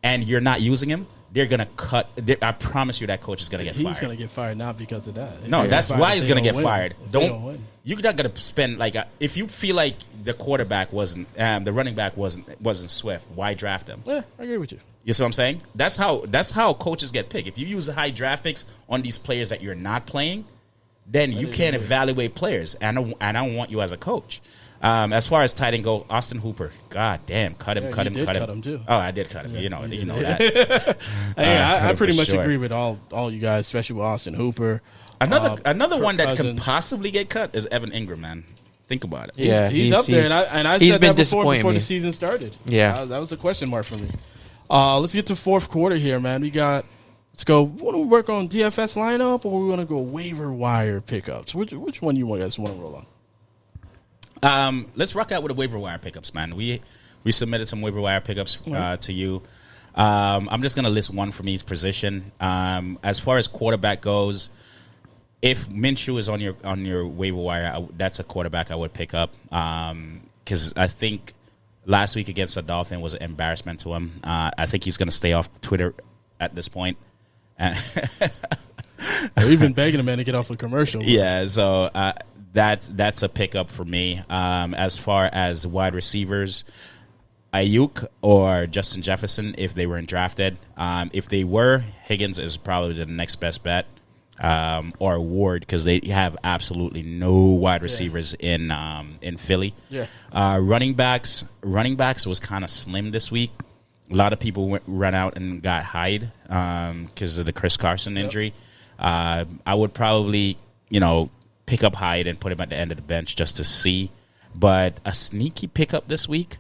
and you're not using him. They're going to cut. I promise you that coach is going to get He's fired. going to get fired not because of that. No, He's that's fired why if he's they going to get win. fired. If they don't win. You're not going to spend if you feel like the quarterback wasn't, the running back wasn't Swift. Why draft him? Yeah, I agree with you. You see what I'm saying? That's how coaches get picked. If you use high draft picks on these players that you're not playing, then you can't evaluate players. And I don't want you as a coach. As far as tight end go, Austin Hooper. God damn, cut him. You did cut him, too. Oh, I did cut him. Yeah, you know you that. Hey, I pretty much sure. agree with all you guys, especially with Austin Hooper. Another Kirk one that Cousins. can possibly get cut is Evan Ingram, man. Think about it. Yeah, He's up there, and I he's said been that before disappointing me. the season started. Yeah. That was a question mark for me. Let's get to fourth quarter here, man. Let's go. Want to work on DFS lineup, or we want to go waiver wire pickups? Which one you guys want to roll on? Let's rock out with the waiver wire pickups, man. We submitted some waiver wire pickups to you. I'm just gonna list one from each position. As far as quarterback goes, if Minshew is on your waiver wire, that's a quarterback I would pick up because I think last week against the Dolphins was an embarrassment to him. I think he's gonna stay off Twitter at this point. We've been begging a man to get off a commercial. Yeah, so that's a pickup for me. As far as wide receivers, Ayuk or Justin Jefferson, if they weren't drafted. If they were, Higgins is probably the next best bet. Or Ward, because they have absolutely no wide receivers in Philly. Yeah. Running backs was kind of slim this week. A lot of people ran out and got Hyde because of the Chris Carson injury. I would probably, pick up Hyde and put him at the end of the bench just to see. But a sneaky pickup this week.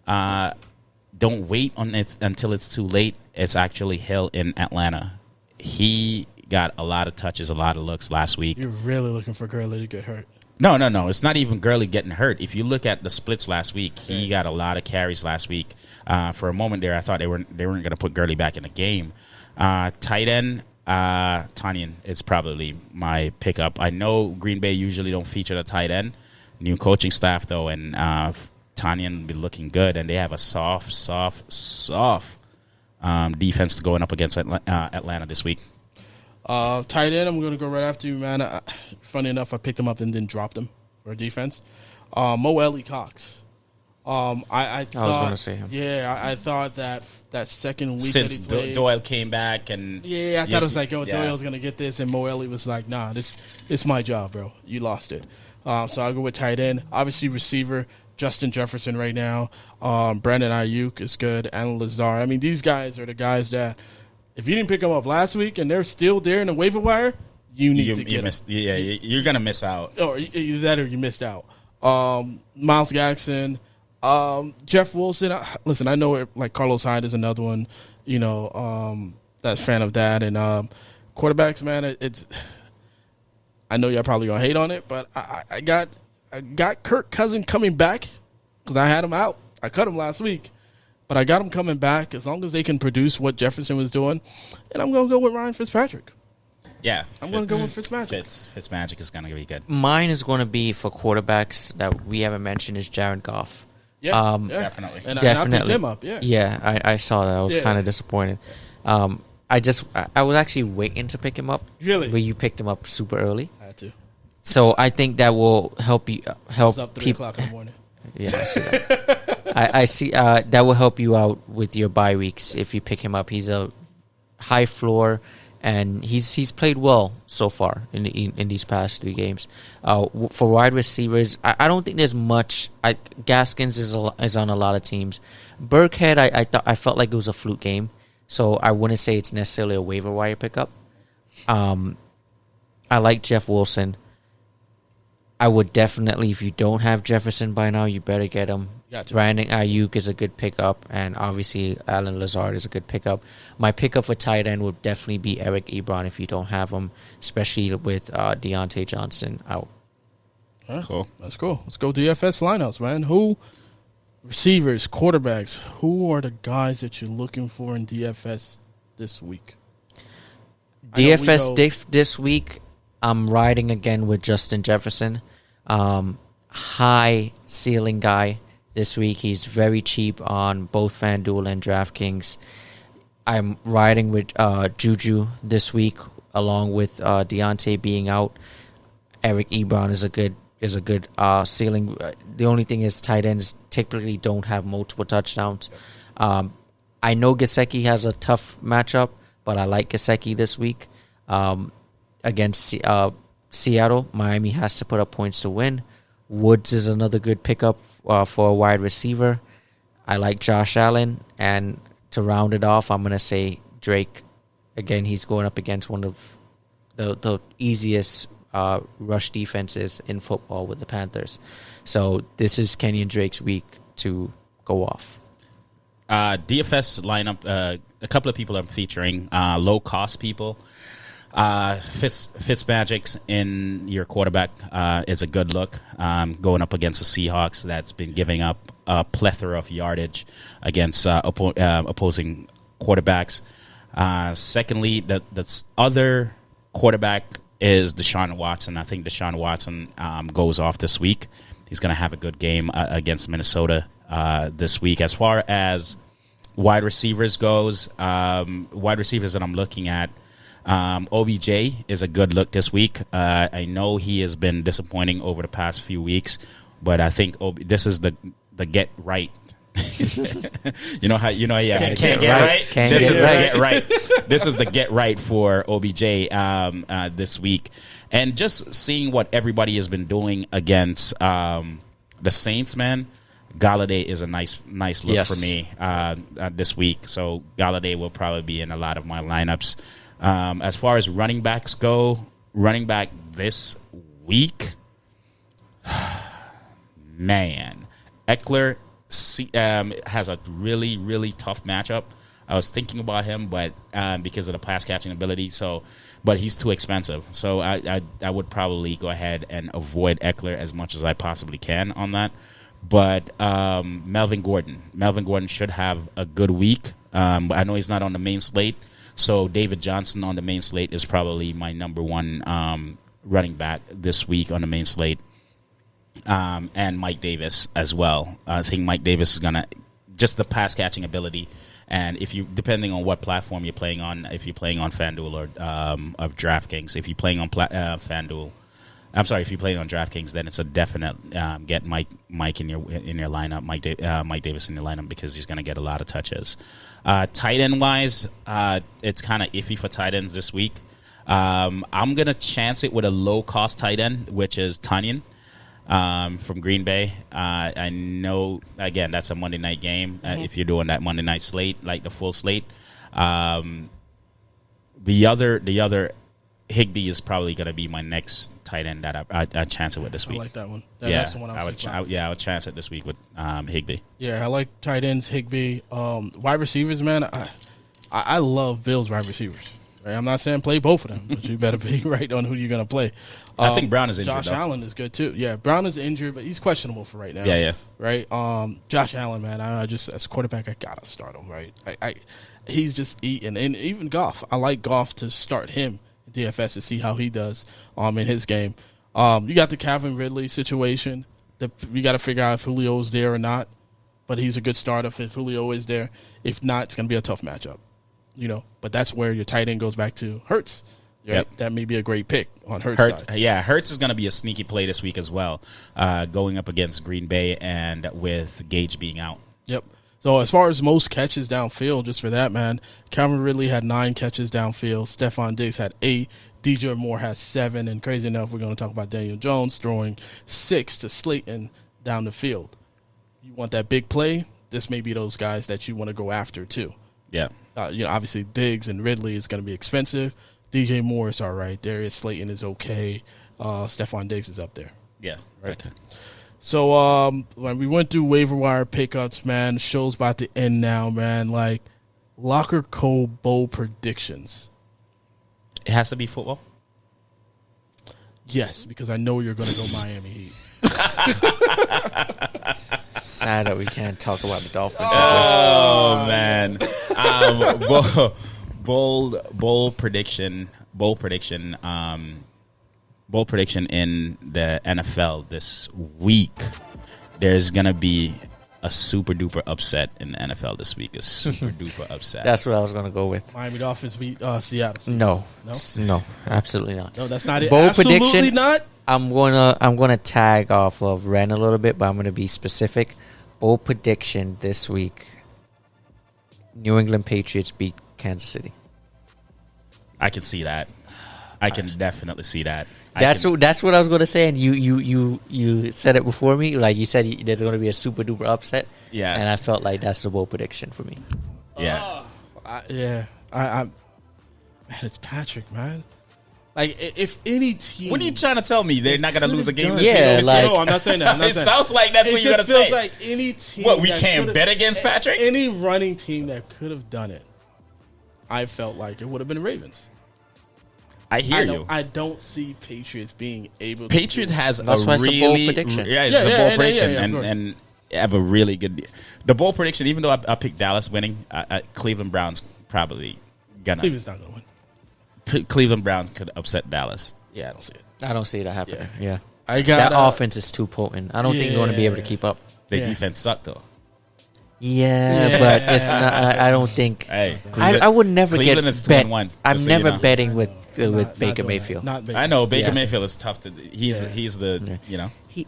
Don't wait on it until it's too late. It's actually Hill in Atlanta. He got a lot of touches, a lot of looks last week. You're really looking for Gurley to get hurt. No. It's not even Gurley getting hurt. If you look at the splits last week, he got a lot of carries last week. For a moment there, I thought they weren't going to put Gurley back in the game. Tight end, Tanyan is probably my pickup. I know Green Bay usually don't feature the tight end. New coaching staff, though, and Tanyan will be looking good. And they have a soft defense going up against Atlanta this week. Tight end, I'm going to go right after you, man. Funny enough, I picked him up and then dropped him for defense. Mo Ellie Cox. I was going to say him. Yeah, I thought that second week Since that he played, Doyle came back and I thought it was like, Doyle's going to get this, and Mo Ellie was like, nah, it's my job, bro. You lost it. So I'll go with tight end. Obviously, receiver, Justin Jefferson right now. Brandon Ayuk is good. Alan Lazard. I mean, these guys are the guys that, if you didn't pick them up last week and they're still there in the waiver wire, you need to get them. You're going to miss out. Or either that or you missed out. Miles Jackson, Jeff Wilson. Listen, I know like Carlos Hyde is another one, that's a fan of that. And quarterbacks, man, I know y'all probably going to hate on it, but I got Kirk Cousins coming back because I had him out. I cut him last week. But I got him coming back as long as they can produce what Jefferson was doing. And I'm going to go with Ryan Fitzpatrick. Yeah. I'm going to go with Fitzmagic. Fitzmagic is going to be good. Mine is going to be for quarterbacks that we haven't mentioned is Jared Goff. Yeah, definitely. And Definitely. I picked him up, yeah. Yeah, I saw that. I was kind of disappointed. I was actually waiting to pick him up. Really? But you picked him up super early. I had to. So I think that will help you It's up 3 o'clock in the morning. Yeah, I see that. I see that will help you out with your bye weeks if you pick him up. He's a high floor, and he's played well so far in these past 3 games. For wide receivers, I don't think there's much. Gaskins is on a lot of teams. Burkhead, I felt like it was a fluke game, so I wouldn't say it's necessarily a waiver wire pickup. I like Jeff Wilson. I would definitely, if you don't have Jefferson by now, you better get him. Gotcha. Brandon Ayuk is a good pickup, and obviously Alan Lazard is a good pickup. My pickup for tight end would definitely be Eric Ebron if you don't have him, especially with Deontay Johnson out. Cool. That's cool. Let's go DFS lineups, man. Receivers, quarterbacks, who are the guys that you're looking for in DFS this week? DFS this week, I'm riding again with Justin Jefferson. High ceiling guy this week. He's very cheap on both FanDuel and DraftKings. I'm riding with Juju this week, along with Deontay being out. Eric Ebron is a good ceiling. The only thing is tight ends typically don't have multiple touchdowns. I know Gesicki has a tough matchup, but I like Gesicki this week. Against Seattle, Miami has to put up points to win. Woods is another good pickup for a wide receiver. I like Josh Allen. And to round it off, I'm going to say Drake. Again, he's going up against one of the easiest rush defenses in football with the Panthers. So this is Kenyon Drake's week to go off. DFS lineup, a couple of people are featuring low-cost people. Fitzmagic in your quarterback is a good look. Going up against the Seahawks, that's been giving up a plethora of yardage against opposing quarterbacks. Secondly, the other quarterback is Deshaun Watson. I think Deshaun Watson goes off this week. He's going to have a good game against Minnesota this week. As far as wide receivers goes, wide receivers that I'm looking at, OBJ is a good look this week. I know he has been disappointing over the past few weeks, but I think this is the get right. you know can't get right. This is the get right. This is the get right for OBJ this week, and just seeing what everybody has been doing against the Saints, man. Galladay is a nice look for me this week. So Galladay will probably be in a lot of my lineups. As far as running backs go, running back this week, man, Eckler has a really, really tough matchup. I was thinking about him, but because of the pass catching ability, but he's too expensive. So I would probably go ahead and avoid Eckler as much as I possibly can on that. But Melvin Gordon should have a good week. I know he's not on the main slate, so David Johnson on the main slate is probably my number one running back this week on the main slate. And Mike Davis as well. I think Mike Davis is gonna just the pass catching ability, and if you depending on what platform you're playing on, if you're playing on FanDuel or of DraftKings, if you're playing on FanDuel, if you're playing on DraftKings, then it's a definite get Mike in your lineup, Mike Davis in your lineup because he's gonna get a lot of touches. Tight end wise, it's kind of iffy for tight ends this week. I'm gonna chance it with a low cost tight end, which is Tanyan. From Green Bay. I know, again, that's a Monday night game. If you're doing that Monday night slate, like the full slate. The other Higbee is probably going to be my next tight end that I chance it with this week. I like that one. That's the one I would chance it this week with Higbee. Yeah, I like tight ends, Higbee. Wide receivers, man, I love Bills wide receivers. Right? I'm not saying play both of them, but you better be right on who you're going to play. I think Brown is injured. Josh Allen is good too. Yeah, Brown is injured, but he's questionable for right now. Yeah. Right. Josh Allen, man, I just as a quarterback, I gotta start him. Right. He's just eating, and even Goff. I like Goff to start him in DFS to see how he does in his game. You got the Calvin Ridley situation. We got to figure out if Julio's there or not. But he's a good starter if Julio is there. If not, it's gonna be a tough matchup. But that's where your tight end goes back to Hurts. Right? Yep. That may be a great pick on Hurts' side. Yeah, Hurts is going to be a sneaky play this week as well, going up against Green Bay and with Gage being out. Yep. So as far as most catches downfield, just for that, man, Calvin Ridley had 9 catches downfield. Stephon Diggs had 8. DJ Moore has 7. And crazy enough, we're going to talk about Daniel Jones throwing 6 to Slayton down the field. You want that big play? This may be those guys that you want to go after too. Yeah. Obviously Diggs and Ridley is going to be expensive. DJ Moore is all right. Darius Slayton is okay. Stephon Diggs is up there. Yeah. Right. So when we went through waiver wire pickups, man, the show's about to end now, man. Like, Locker Co. bowl predictions. It has to be football? Yes, because I know you're going to go Miami Heat. Sad that we can't talk about the Dolphins. Oh, man. Bold prediction in the NFL this week. There's gonna be a super duper upset in the NFL this week. A super duper upset. That's what I was gonna go with. Miami Dolphins beat Seattle. No, absolutely not. No, that's not it. Bold Absolutely prediction. not. I'm gonna tag off of Ren a little bit, but I'm gonna be specific. Bold prediction this week: New England Patriots beat Kansas City. I can see that. I can definitely see that. That's what I was going to say, and you said it before me. Like you said, there's going to be a super duper upset. Yeah. and I felt like that's the bold prediction for me. Yeah. Man, it's Patrick, man. Like, if any team, What are you trying to tell me? They're not going to lose a game this Yeah, year? like- no, I'm not saying that. I'm not It saying sounds like that's it what you're going just to feels say. like any team. What, we that can't could've- bet against Patrick? Any running team that could have done it, I felt like it would have been the Ravens. I hear you. I don't see Patriots being able. Patriots to do it. has That's a why it's a bold really prediction. Yeah, it's Yeah, a yeah, bold yeah, prediction, yeah, of course. and have a really good. The bold prediction, even though I picked Dallas winning, Cleveland Browns probably gonna. Cleveland's not going to win. Cleveland Browns could upset Dallas. Yeah, I don't see it. I don't see that happening. Yeah, I got that offense is too potent. I don't think they're going to be able to Yeah. keep up. Their Yeah. defense sucked though. Yeah, but it's not. I don't think. Hey, I would never Cleveland get is bet. 2-1, I'm just so you never know. betting with Not Baker doing Mayfield. that. Not Baker. I know Baker Yeah. Mayfield is tough to. He's the Yeah. you know. He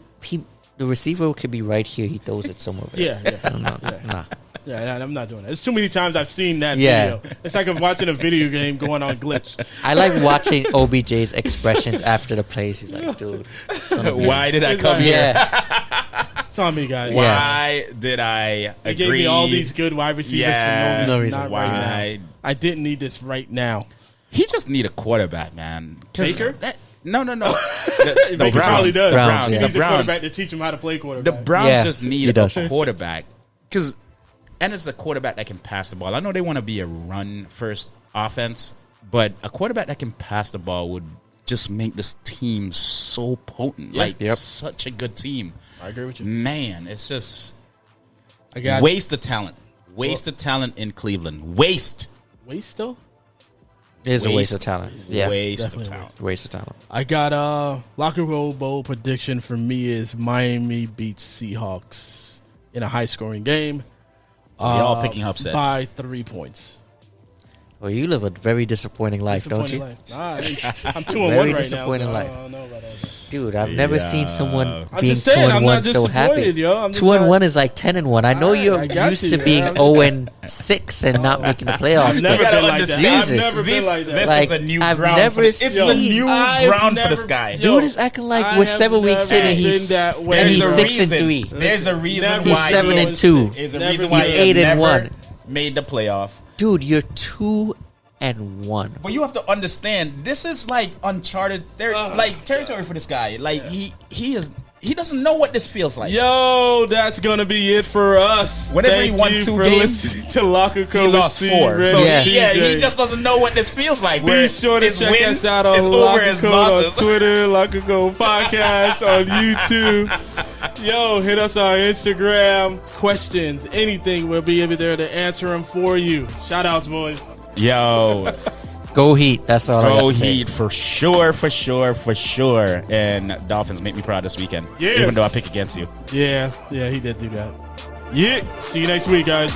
the receiver could be right here. He throws it somewhere. Yeah, yeah. Nah. Yeah, I'm not doing that. It's too many times I've seen that Yeah. video. It's like I'm watching a video game going on glitch. I like watching OBJ's expressions after the plays. He's like, dude, it's gonna be- Why did I It's come like- here? Yeah, It's on me, guys. Yeah. Why did I They agree? gave me all these good wide receivers Yeah. for No no reason. reason. Not Why? right now. I didn't need this right now. He just need a quarterback, man. 'Cause Baker? No. The Baker Browns. probably does. The Browns, Browns. yeah. He needs The a quarterback Browns. to teach him how to play The quarterback. Browns Yeah, just he need does. a quarterback and it's a quarterback that can pass the ball. I know they want to be a run first offense, but a quarterback that can pass the ball would just make this team so potent. Yeah. Like Yep. such a good team. I agree with you. Man, it's just I got waste of talent. Waste of talent in Cleveland. Waste. waste though. it is a waste of talent. Yeah, Waste of definitely a talent. waste of talent. I got locker roll bowl prediction for me is Miami beats Seahawks in a high scoring game. We all picking upsets. By 3 points. Well, you live a very disappointing life, don't you? Disappointing life. Nah, I'm 2-1 Very right now. disappointing So life. I don't know about that. Dude, I've never seen someone I'm being just saying, 2 I'm and not 1 so happy. disappointed, yo. I'm just 2 and not- 1 is like 10 and 1. I know Alright, you're I got used you, to man. being I'm just 0 and 6 and not making the playoffs. I've never but been like that. I've Jesus. never been like that. This Like, is a new I've ground. never It's a seen- new I've ground for never- this guy. Yo, Dude is acting like I we're have 7 weeks in never and been he's that way. and he's There's a 6 and reason. 3. There's a reason Never He's why 7 you- and 2. There's a Never reason been why He's you 8 and never 1. made the playoff. Dude, you're 2 and 1. But you have to understand, this is like uncharted like territory for this guy. Like he doesn't know what this feels like. Yo, that's gonna be it for us. Whenever Thank he won you 2 for games, listening to Locker He Code. lost 4. So Yeah. he just doesn't know what this feels like. Be where sure to his check win us out on is over Locker his Code on losses. Twitter, Locker Code Podcast on YouTube. Yo, hit us on Instagram. Questions, anything, we'll be able there to answer them for you. Shout outs, boys. Yo, Go Heat. That's all I got go to say. Heat for sure. And Dolphins make me proud this weekend. Yeah. Even though I pick against you. Yeah, he did do that. Yeah, see you next week, guys.